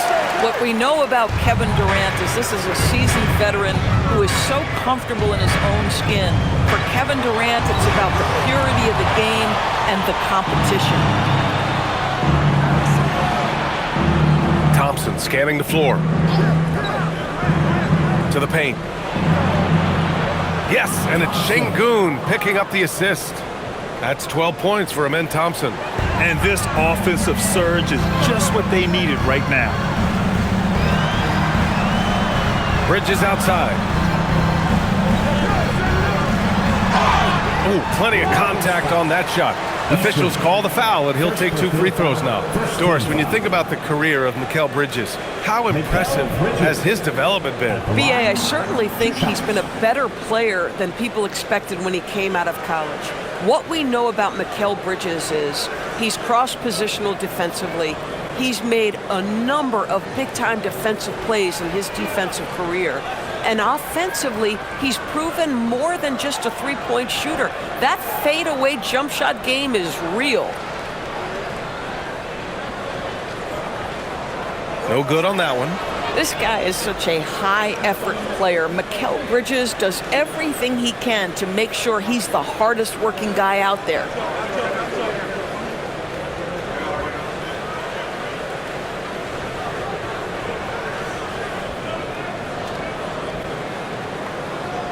What we know about Kevin Durant is this is a seasoned veteran who is so comfortable in his own skin. For Kevin Durant, it's about the purity of the game and the competition. Thompson scanning the floor. To the paint. Yes, and it's Şengün picking up the assist. That's 12 points for Amen Thompson. And this offensive surge is just what they needed right now. Bridges outside. Ooh, plenty of contact on that shot. Officials call the foul, and he'll take 2 free throws now. Doris, when you think about the career of Mikal Bridges, how impressive has his development been? B.A., I certainly think he's been a better player than people expected when he came out of college. What we know about Mikal Bridges is he's cross-positional defensively. He's made a number of big-time defensive plays in his defensive career. And offensively, he's proven more than just a three-point shooter. That fadeaway jump shot game is real. No good on that one. This guy is such a high-effort player. Mikal Bridges does everything he can to make sure he's the hardest-working guy out there.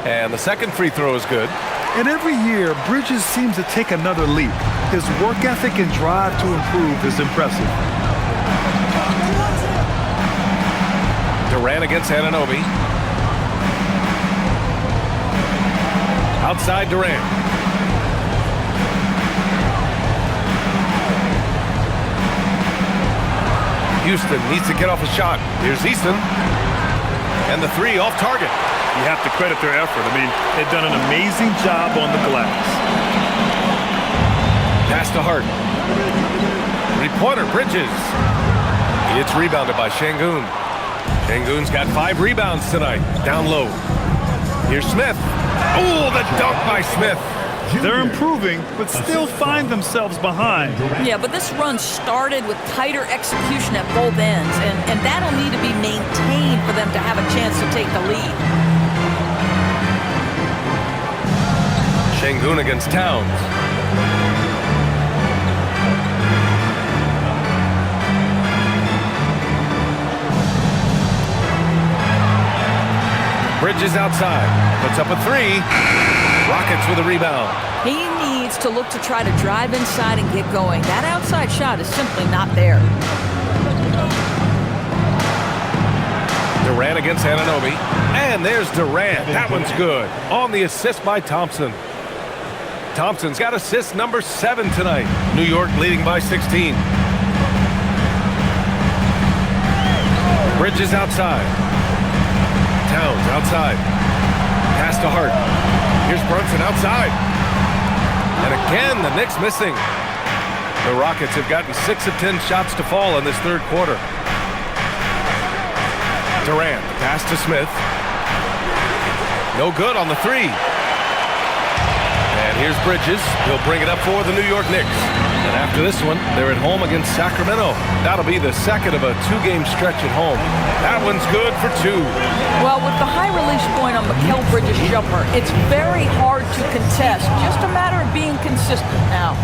And the second free throw is good. And every year, Bridges seems to take another leap. His work ethic and drive to improve is impressive. Durant against Anunoby. Outside Durant. Houston needs to get off a shot. Here's Eason. And the 3 off target. You have to credit their effort. I mean, they've done an amazing job on the glass. Pass to Hart. 3-pointer, Bridges. It's rebounded by Şengün. Şengün's got 5 rebounds tonight. Down low. Here's Smith. Oh, the dunk by Smith. They're improving, but still find themselves behind. Yeah, but this run started with tighter execution at both ends, and that'll need to be maintained for them to have a chance to take the lead. Şengün against Towns. Bridges outside. Puts up a 3. Rockets with a rebound. He needs to look to try to drive inside and get going. That outside shot is simply not there. Durant against Anunoby. And there's Durant. That one's good. On the assist by Thompson. Thompson's got assist number 7 tonight. New York leading by 16. Bridges outside. Towns outside. Pass to Hart. Here's Brunson outside. And again, the Knicks missing. The Rockets have gotten 6 of 10 shots to fall in this third quarter. Durant, pass to Smith. No good on the 3. And here's Bridges. He'll bring it up for the New York Knicks. And after this one, they're at home against Sacramento. That'll be the second of a 2-game stretch at home. That one's good for 2. Well, with the high release point on Mikal Bridges' jumper, it's very hard to contest. Just a matter of being consistent now.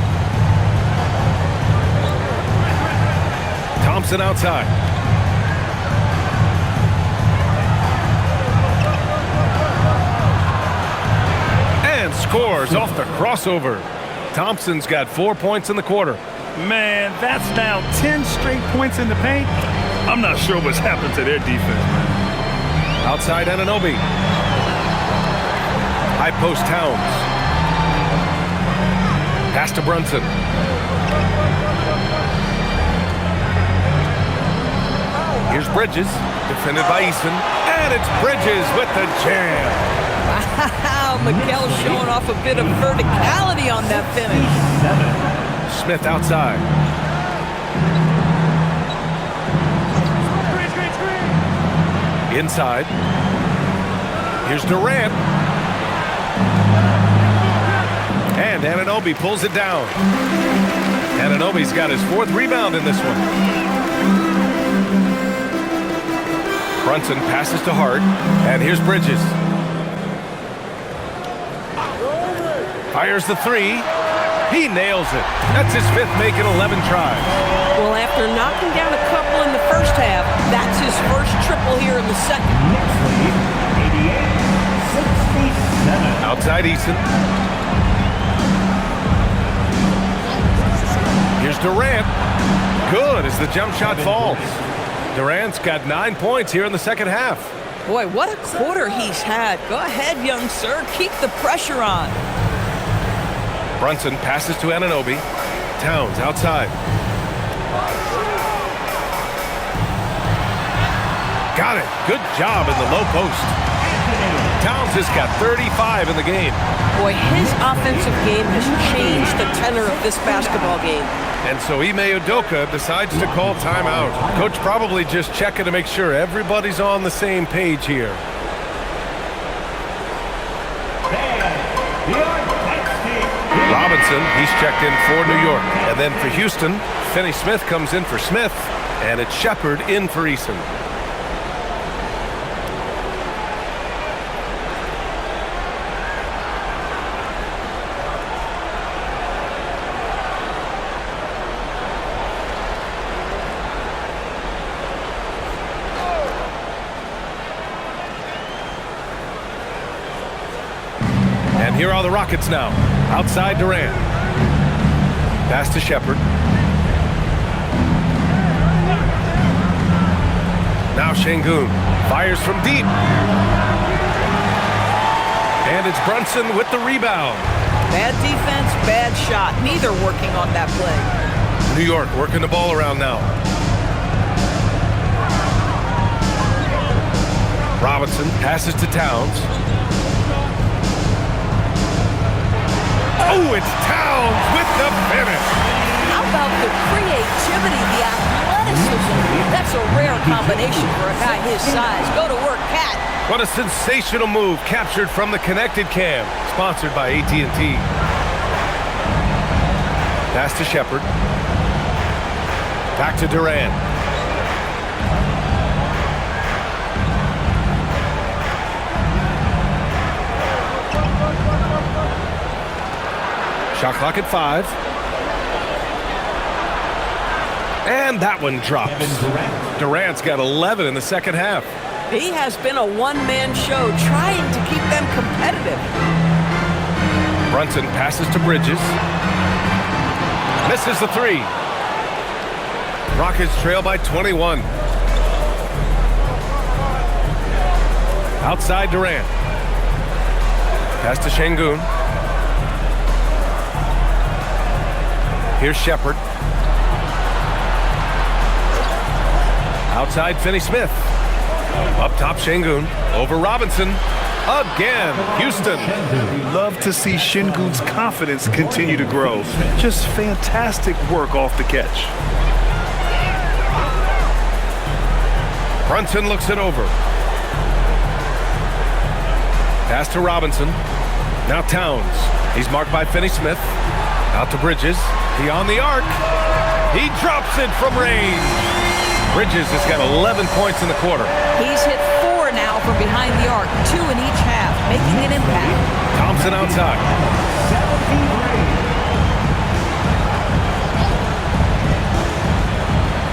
Thompson outside. And scores off the crossover. Thompson's got 4 points in the quarter. Man, that's now 10 straight points in the paint. I'm not sure what's happened to their defense. Outside Anunoby. High post Towns. Pass to Brunson. Here's Bridges, defended by Eason. And it's Bridges with the jam. Wow, Mikal showing off a bit of verticality on that finish. Smith outside. Inside. Here's Durant. And Anunoby pulls it down. Anunoby's got his 4th rebound in this one. Brunson passes to Hart. And here's Bridges. Fires the 3. He nails it. That's his 5th make in 11 tries. Well, after knocking down a couple in the first half, that's his first triple here in the second. Knicks lead 88-67. Outside Eason. Here's Durant. Good as the jump shot falls. Durant's got 9 points here in the second half. Boy, what a quarter he's had. Go ahead, young sir. Keep the pressure on. Brunson passes to Anunoby. Towns outside. Got it. Good job in the low post. Towns has got 35 in the game. Boy, his offensive game has changed the tenor of this basketball game. And so Ime Udoka decides to call timeout. Coach probably just checking to make sure everybody's on the same page here. Robinson, he's checked in for New York. And then for Houston, Finney Smith comes in for Smith. And it's Shepard in for Eason. And here are the Rockets now. Outside Durant. Pass to Shepard. Now Şengün fires from deep. And it's Brunson with the rebound. Bad defense, bad shot. Neither working on that play. New York working the ball around now. Robinson passes to Towns. Oh, it's Towns with the finish. How about the creativity, the athleticism? That's a rare combination for a guy his size. Go to work, Cat. What a sensational move captured from the Connected Cam, sponsored by AT&T. Pass to Shepard. Back to Durant. Shot clock at 5. And that one drops. Durant's got 11 in the second half. He has been a one-man show trying to keep them competitive. Brunson passes to Bridges. Misses the 3. Rockets trail by 21. Outside Durant. Pass to Şengün. Here's Shepherd. Outside Finney-Smith. Up top Şengün. Over Robinson. Again, Houston. We love to see Şengün's confidence continue to grow. Just fantastic work off the catch. Brunson looks it over. Pass to Robinson. Now Towns. He's marked by Finney-Smith. Out to Bridges. He on the arc. He drops it from range. Bridges has got 11 points in the quarter. He's hit 4 now from behind the arc, 2 in each half, making an impact. Thompson outside.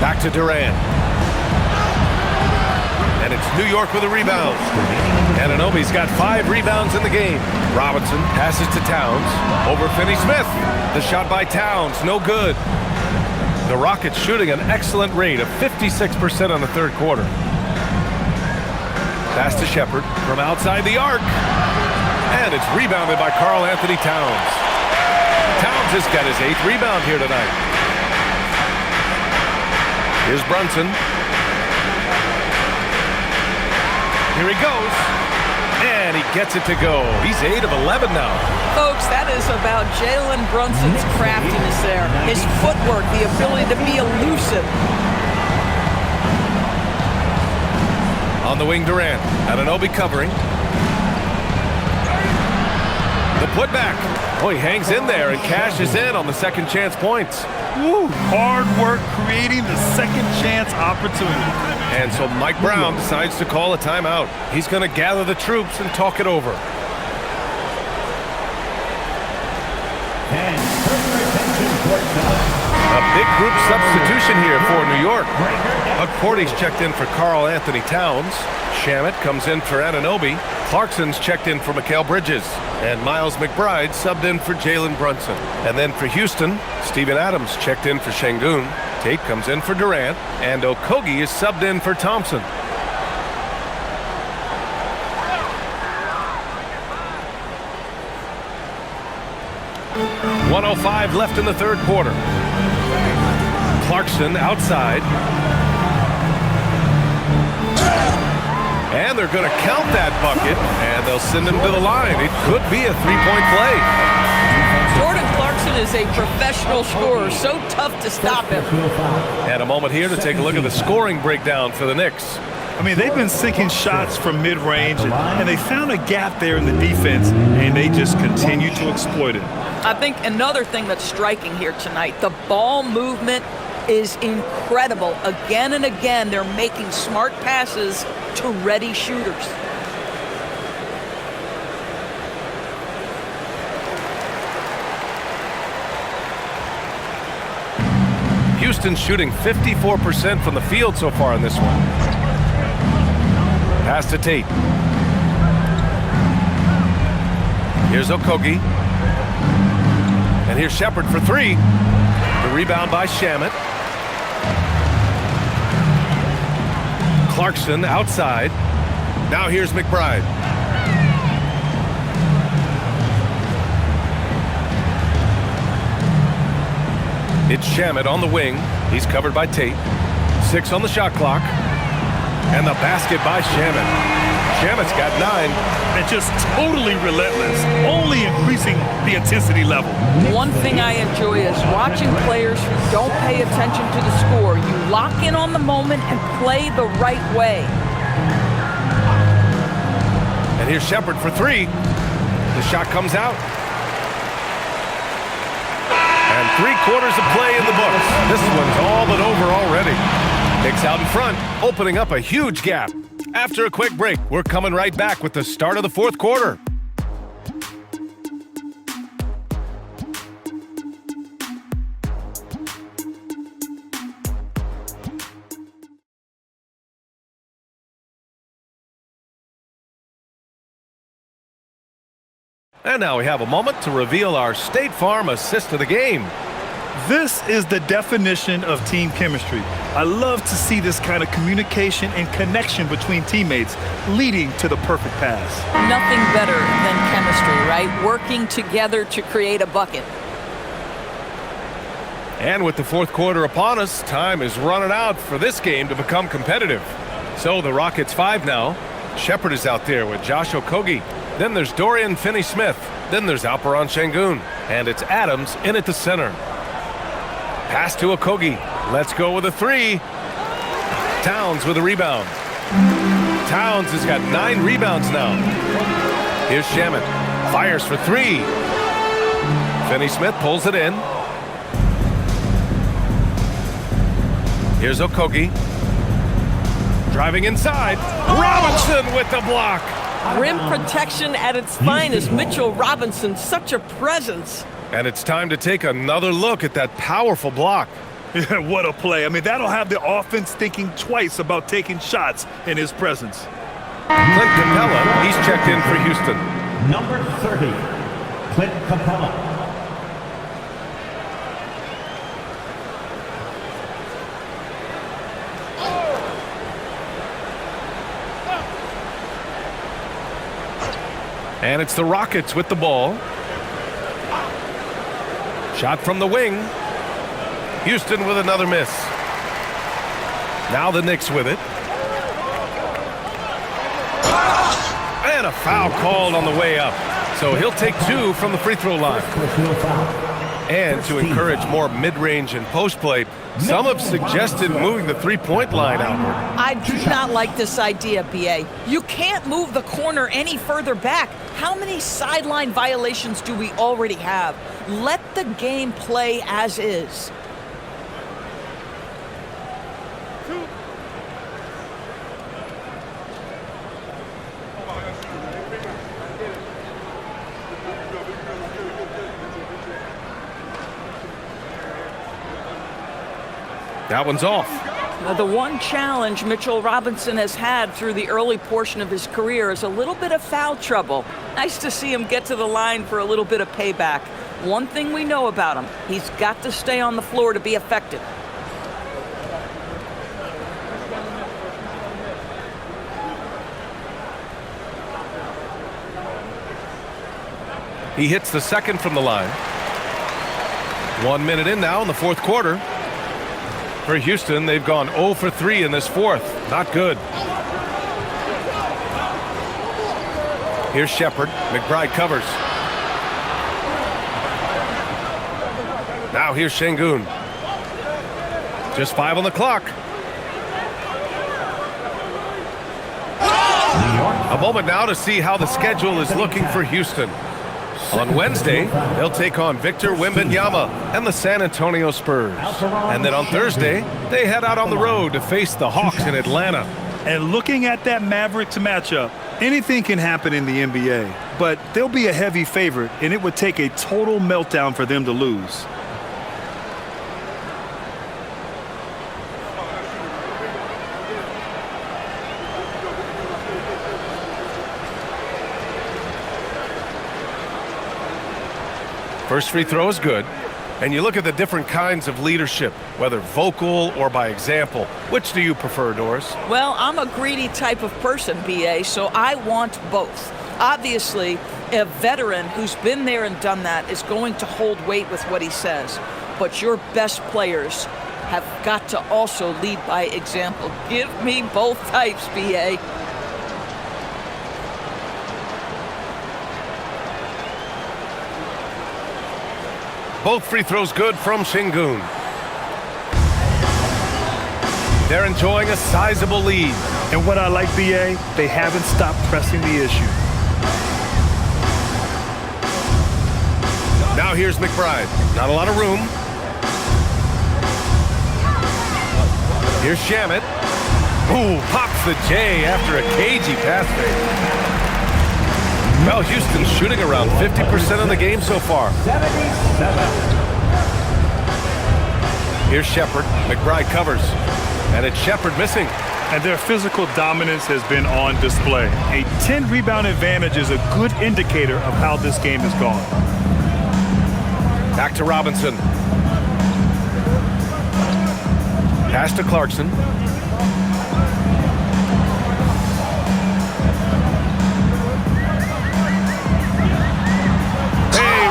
Back to Durant. And it's New York with a rebound. Anunoby's got 5 rebounds in the game. Robinson passes to Towns. Over Finney-Smith. The shot by Towns, no good. The Rockets shooting an excellent rate of 56% in the third quarter. Pass to Shepherd from outside the arc. And it's rebounded by Karl Anthony Towns. Towns has got his 8th rebound here tonight. Here's Brunson. Here he goes. And he gets it to go. He's 8 of 11 now. Folks, that is about Jalen Brunson's craftiness there. His footwork, the ability to be elusive. On the wing, Durant. Anunoby covering. The putback. Oh, he hangs in there and cashes in on the second chance points. Woo, hard work creating the second chance opportunity. And so Mike Brown decides to call a timeout. He's going to gather the troops and talk it over. A big group substitution here for New York. McCourty's checked in for Karl Anthony Towns. Shamet comes in for Anunoby. Clarkson's checked in for Mikal Bridges. And Miles McBride subbed in for Jalen Brunson. And then for Houston, Steven Adams checked in for Şengün. Tate comes in for Durant. And Okogie is subbed in for Thompson. .105 left in the third quarter. Clarkson outside. And they're going to count that bucket, and they'll send him to the line. It could be a three-point play. Jordan Clarkson is a professional scorer, so tough to stop him. And a moment here to take a look at the scoring breakdown for the Knicks. I mean, they've been sinking shots from mid-range, and they found a gap there in the defense, and they just continue to exploit it. I think another thing that's striking here tonight, the ball movement is incredible. Again and again, they're making smart passes to ready shooters. Houston's shooting 54% from the field so far in this one. Pass to Tate. Here's Okogie. And here's Shepherd for 3. The rebound by Shamet. Clarkson outside. Now here's McBride. It's Shamet on the wing. He's covered by Tate. 6 on the shot clock. And the basket by Shamet. Shamet's got 9. And just totally relentless, only increasing the intensity level. One thing I enjoy is watching players who don't pay attention to the score. You lock in on the moment and play the right way. And here's Shepherd for 3. The shot comes out. And 3/4 of play in the books. This one's all but over already. Knicks out in front, opening up a huge gap. After a quick break, we're coming right back with the start of the fourth quarter. And now we have a moment to reveal our State Farm assist of the game. This is the definition of team chemistry. I love to see this kind of communication and connection between teammates leading to the perfect pass. Nothing better than chemistry, right? Working together to create a bucket. And with the fourth quarter upon us, time is running out for this game to become competitive. So the Rockets 5 now. Shepard is out there with Josh Okogie. Then there's Dorian Finney-Smith. Then there's Alperen Şengün. And it's Adams in at the center. Pass to Okogie. Let's go with a three. Towns with a rebound. Towns has got 9 rebounds now. Here's Shamet. Fires for three. Finney-Smith pulls it in. Here's Okogie. Driving inside. Robinson with the block. Rim protection at its finest. Mitchell Robinson, such a presence. And it's time to take another look at that powerful block. Yeah, what a play. I mean, that'll have the offense thinking twice about taking shots in his presence. Clint Capella, he's checked in for Houston. Number 30, Clint Capella. And it's the Rockets with the ball. Shot from the wing. Houston with another miss. Now the Knicks with it. And a foul called on the way up. So he'll take 2 from the free throw line. And to encourage more mid-range and post play, some have suggested moving the three-point line outward. I do not like this idea, B.A. You can't move the corner any further back. How many sideline violations do we already have? Let the game play as is. That one's off. Now, the one challenge Mitchell Robinson has had through the early portion of his career is a little bit of foul trouble. Nice to see him get to the line for a little bit of payback. One thing we know about him, he's got to stay on the floor to be effective. He hits the second from the line. 1 minute in now in the fourth quarter. For Houston, they've gone 0 for 3 in this fourth. Not good. Here's Shepard. McBride covers. Now here's Şengün. Just 5 on the clock. A moment now to see how the schedule is looking for Houston. On Wednesday, they'll take on Victor Wembanyama and the San Antonio Spurs. And then on Thursday, they head out on the road to face the Hawks in Atlanta. And looking at that Mavericks matchup, anything can happen in the NBA, but they'll be a heavy favorite, and it would take a total meltdown for them to lose. First free throw is good. And you look at the different kinds of leadership, whether vocal or by example. Which do you prefer, Doris? Well, I'm a greedy type of person, B.A., so I want both. Obviously, a veteran who's been there and done that is going to hold weight with what he says. But your best players have got to also lead by example. Give me both types, B.A. Both free throws good from Şengün. They're enjoying a sizable lead. And what I like, B.A., they haven't stopped pressing the issue. Now here's McBride. Not a lot of room. Here's Shamet. Ooh, pops the J after a cagey pass fake. Well, Houston's shooting around 50% of the game so far. 77. Here's Shepard. McBride covers. And it's Shepard missing. And their physical dominance has been on display. A 10-rebound advantage is a good indicator of how this game has gone. Back to Robinson. Pass to Clarkson.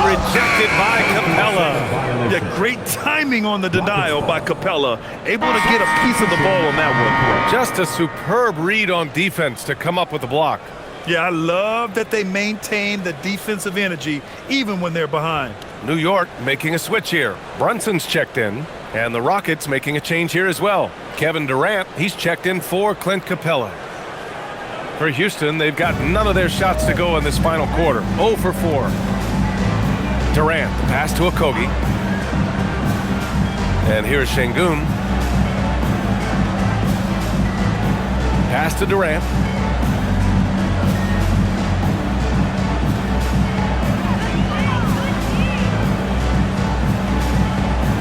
Rejected by Capella. Yeah, great timing on the denial by Capella. Able to get a piece of the ball on that one. Just a superb read on defense to come up with the block. Yeah, I love that they maintain the defensive energy even when they're behind. New York making a switch here. Brunson's checked in, and the Rockets making a change here as well. Kevin Durant, he's checked in for Clint Capella. For Houston, they've got none of their shots to go in this final quarter. 0 for 4. Durant, the pass to Okogie. And here's Şengün. Pass to Durant.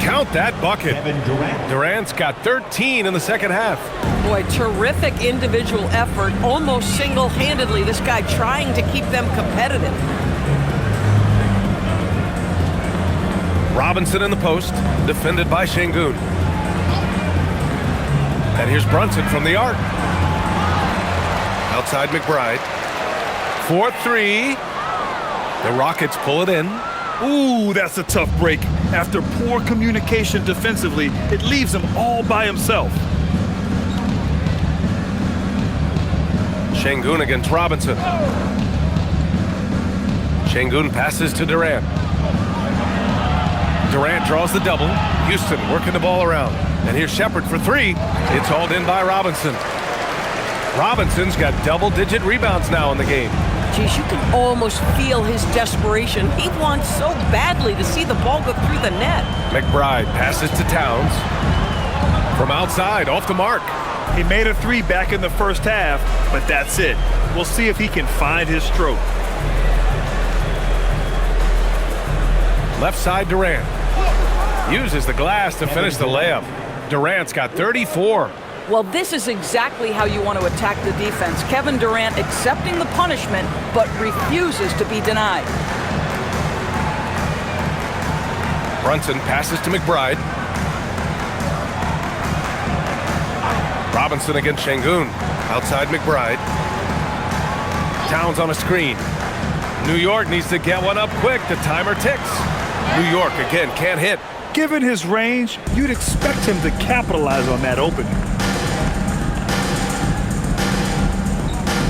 Count that bucket. Durant's got 13 in the second half. Boy, terrific individual effort, almost single-handedly. This guy trying to keep them competitive. Robinson in the post, defended by Şengün. And here's Brunson from the arc. Outside McBride. 4-3. The Rockets pull it in. Ooh, that's a tough break. After poor communication defensively, it leaves him all by himself. Şengün against Robinson. Şengün passes to Durant. Durant draws the double. Houston working the ball around. And here's Shepard for 3. It's hauled in by Robinson. Robinson's got double-digit rebounds now in the game. Geez, you can almost feel his desperation. He wants so badly to see the ball go through the net. McBride passes to Towns. From outside, off the mark. He made a 3 back in the first half, but that's it. We'll see if he can find his stroke. Left side, Durant. Uses the glass to finish the layup. Durant's got 34. Well, this is exactly how you want to attack the defense. Kevin Durant accepting the punishment, but refuses to be denied. Brunson passes to McBride. Robinson against Şengün. Outside McBride. Towns on a screen. New York needs to get one up quick. The timer ticks. New York, again, can't hit. Given his range, you'd expect him to capitalize on that opening.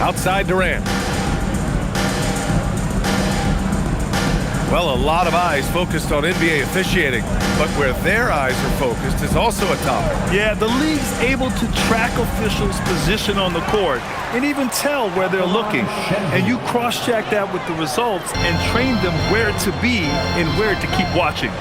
Outside Durant. Well, a lot of eyes focused on NBA officiating, but where their eyes are focused is also a topic. Yeah, the league's able to track officials' position on the court and even tell where they're looking. And you cross-check that with the results and train them where to be and where to keep watching.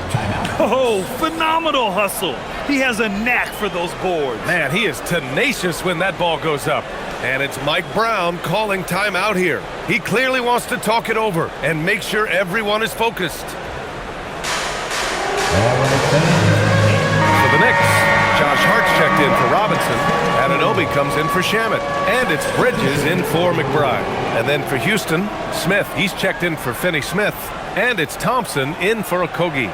Oh, phenomenal hustle. He has a knack for those boards. Man, he is tenacious when that ball goes up. And it's Mike Brown calling timeout here. He clearly wants to talk it over and make sure everyone is focused. For the Knicks, Josh Hart's checked in for Robinson. Anunoby comes in for Shamet. And it's Bridges in for McBride. And then for Houston, Smith. He's checked in for Finney-Smith. And it's Thompson in for Okogie.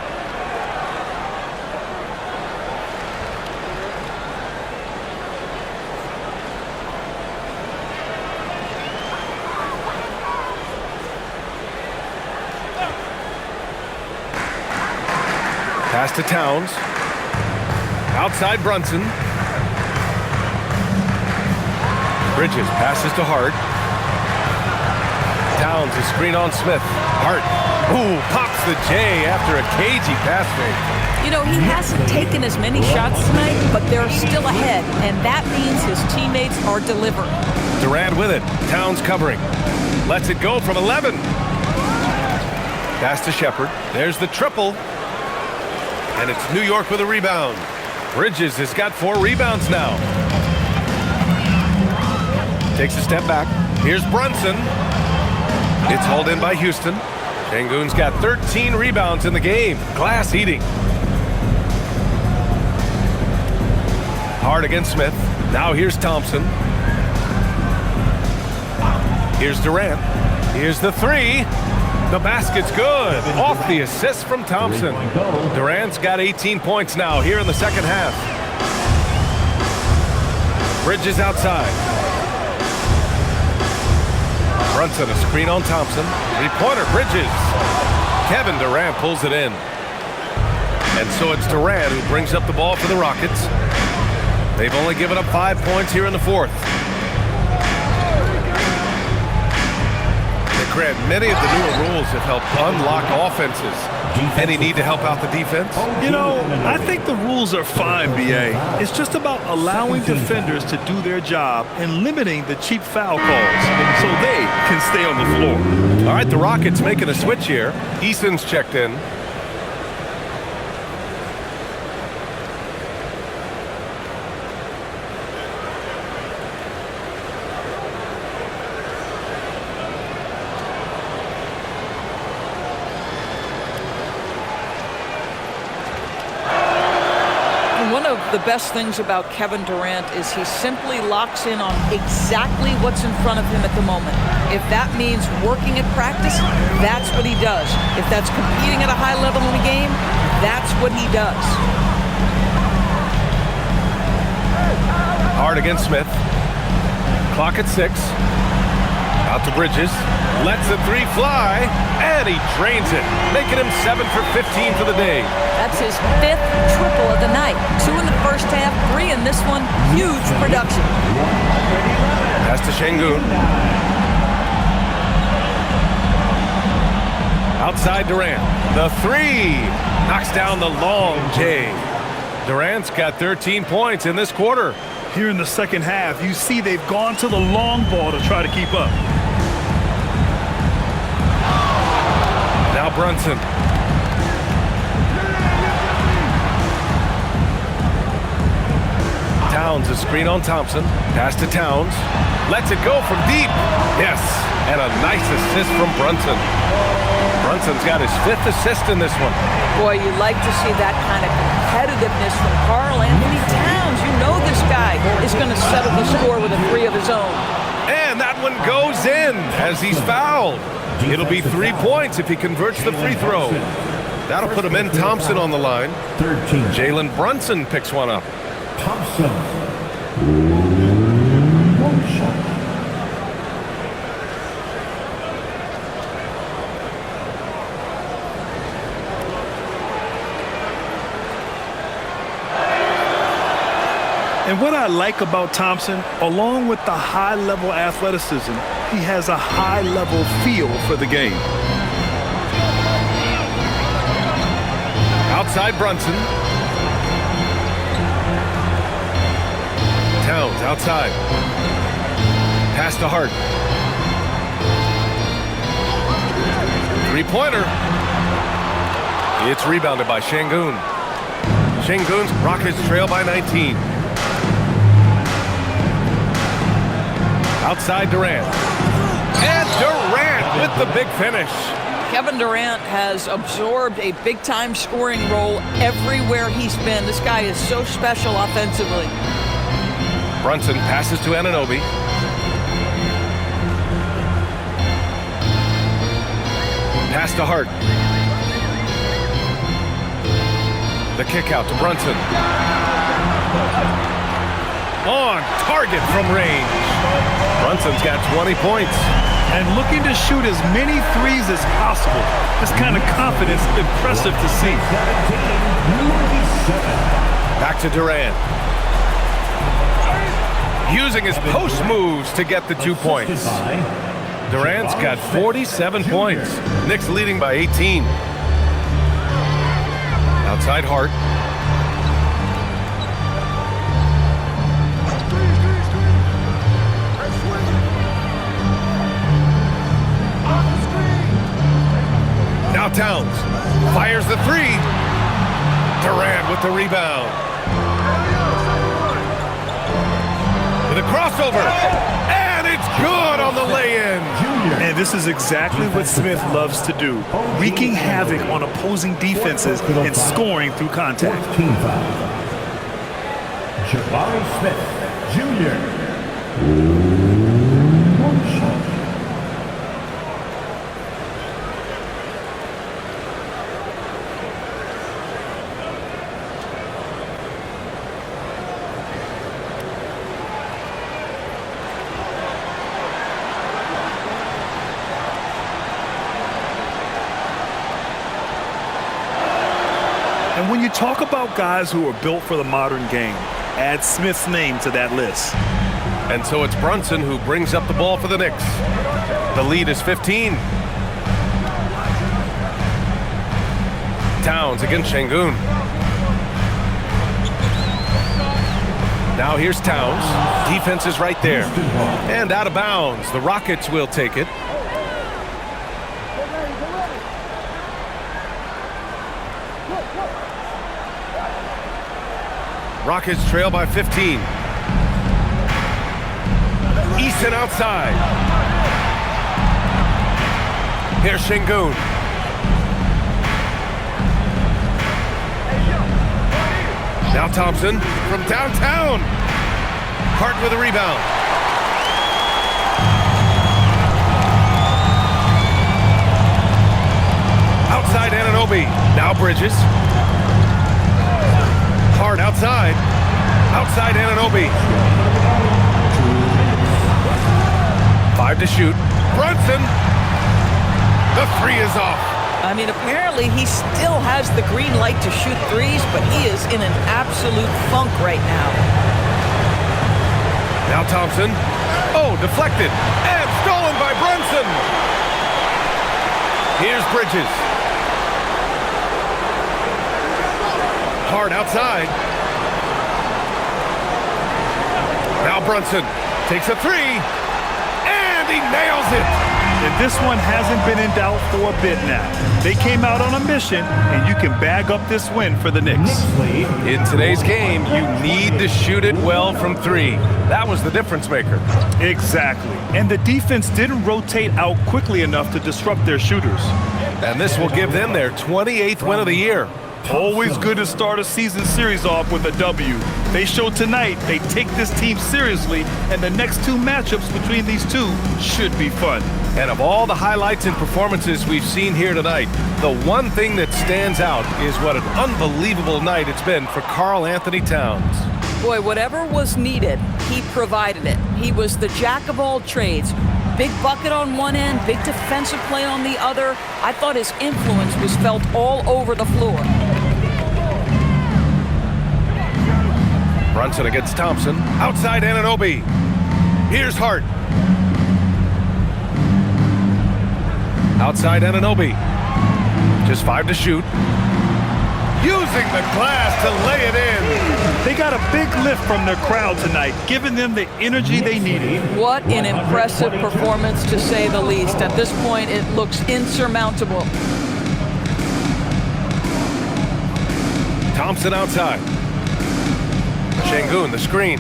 Pass to Towns. Outside Brunson. Bridges passes to Hart. Towns is screen on Smith. Hart. Ooh, pops the J after a cagey pass fake. You know, he hasn't taken as many shots tonight, but they're still ahead, and that means his teammates are delivering. Durant with it. Towns covering. Lets it go from 11. Pass to Shepard. There's the triple. And it's New York with a rebound. Bridges has got 4 rebounds now. Takes a step back. Here's Brunson. It's hauled in by Houston. Şengün's got 13 rebounds in the game. Glass eating. Hard against Smith. Now here's Thompson. Here's Durant. Here's the 3. The basket's good. Off the assist from Thompson. Durant's got 18 points now here in the second half. Bridges outside. Brunson, a screen on Thompson. Three-pointer, Bridges. Kevin Durant pulls it in. And so it's Durant who brings up the ball for the Rockets. They've only given up 5 points here in the fourth. Grant, many of the newer rules have helped unlock offenses. Any need to help out the defense? You know, I think the rules are fine, B.A. It's just about allowing defenders to do their job and limiting the cheap foul calls so they can stay on the floor. All right, the Rockets making a switch here. Eason's checked in. The best things about Kevin Durant is he simply locks in on exactly what's in front of him at the moment. If that means working at practice, that's what he does. If that's competing at a high level in the game, that's what he does. Hard against Smith. Clock at 6. Out to Bridges. Lets the three fly, and he drains it, making him 7 for 15 for the day. That's his 5th triple of the night. 2 in the first half, 3 in this one. Huge production. Pass to Şengün. Outside Durant. The three. Knocks down the long J. Durant's got 13 points in this quarter. Here in the second half, you see they've gone to the long ball to try to keep up. Now Brunson. Towns, a screen on Thompson. Pass to Towns. Lets it go from deep. Yes, and a nice assist from Brunson. Brunson's got his 5th assist in this one. Boy, you like to see that kind of competitiveness from Karl Anthony Towns. You know this guy is going to settle the score with a 3 of his own. And that one goes in as he's fouled. It'll be 3 points if he converts the free throw. That'll put him in. Thompson on the line. Jalen Brunson picks one up. Thompson. One shot. And what I like about Thompson, along with the high-level athleticism, he has a high-level feel for the game. Outside Brunson. Towns outside. Pass to Hart. Three-pointer. It's rebounded by Şengün. Şengün's Rockets trail by 19. Outside Durant. And Durant with the big finish. Kevin Durant has absorbed a big-time scoring role everywhere he's been. This guy is so special offensively. Brunson passes to Anunoby. Pass to Hart. The kick out to Brunson. On target from range. Brunson's got 20 points. And looking to shoot as many threes as possible. This kind of confidence, impressive to see. Back to Durant. Using his post moves to get the 2 points. Durant's got 47 points. Knicks leading by 18. Outside Hart. Now Towns fires the three. Durant with the rebound. With a crossover. And it's good on the lay-in. And this is exactly what Smith loves to do. Wreaking havoc on opposing defenses and scoring through contact. Jabari Smith, Jr. One shot. you talk about guys who are built for the modern game, add Smith's name to that list. And so it's Brunson who brings up the ball for the Knicks. The lead is 15. Towns against Şengün. Now here's Towns. Defense is right there. And out of bounds. The Rockets will take it. Rockets trail by 15. Easton outside. Here's Şengün. Now Thompson from downtown. Hart with a rebound. Outside Anunoby. Now Bridges. Hart outside. Outside Anunoby. 5 to shoot. Brunson. The three is off. I mean, apparently he still has the green light to shoot threes, but he is in an absolute funk right now. Now Thompson. Oh, deflected. And stolen by Brunson. Here's Bridges. Hart outside. Now Brunson takes a three. And he nails it. And this one hasn't been in doubt for a bit now. They came out on a mission, and you can bag up this win for the Knicks. In today's game, you need to shoot it well from three. That was the difference maker. Exactly. And the defense didn't rotate out quickly enough to disrupt their shooters. And this will give them their 28th win of the year. Always good to start a season series off with a W. They showed tonight they take this team seriously, and the next two matchups between these two should be fun. And of all the highlights and performances we've seen here tonight, the one thing that stands out is what an unbelievable night it's been for Karl Anthony Towns. Boy, whatever was needed, he provided it. He was the jack of all trades. Big bucket on one end, big defensive play on the other. I thought his influence was felt all over the floor. Brunson against Thompson. Outside Anunoby. Here's Hart. Outside Anunoby. Just 5 to shoot. Using the glass to lay it in. They got a big lift from their crowd tonight, giving them the energy they needed. What an impressive performance, to say the least. At this point, it looks insurmountable. Thompson outside. Şengün, the screen.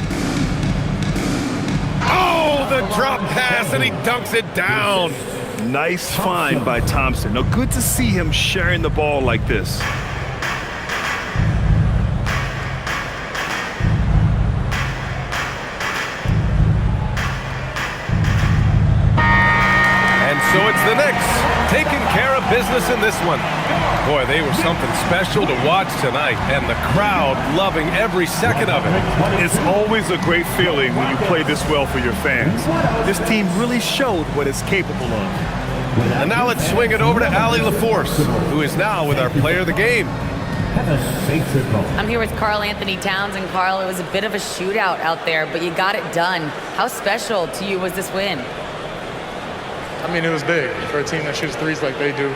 Oh, the drop pass, and he dunks it down. Nice find by Thompson. Now, good to see him sharing the ball like this. And so it's the Knicks taking care of business in this one. Boy, they were something special to watch tonight, and the crowd loving every second of it. It's always a great feeling when you play this well for your fans. This team really showed what it's capable of. And now let's swing it over to Allie LaForce, who is now with our player of the game. I'm here with Karl Anthony Towns, and Karl, it was a bit of a shootout out there, but you got it done. How special to you was this win? I mean, it was big for a team that shoots threes like they do.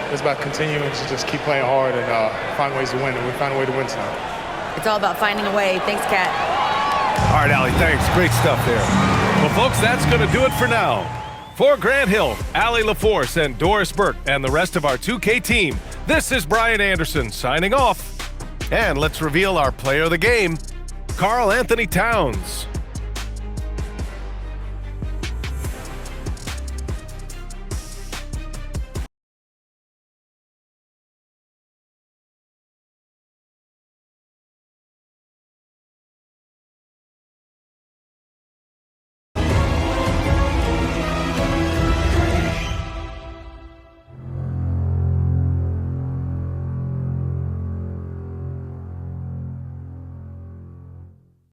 It's about continuing to just keep playing hard and find ways to win, and we found a way to win tonight. It's all about finding a way. Thanks, Kat. All right, Allie, thanks. Great stuff there. Well, folks, that's going to do it for now. For Grant Hill, Allie LaForce, and Doris Burke, and the rest of our 2K team, this is Brian Anderson signing off. And let's reveal our player of the game, Karl Anthony Towns.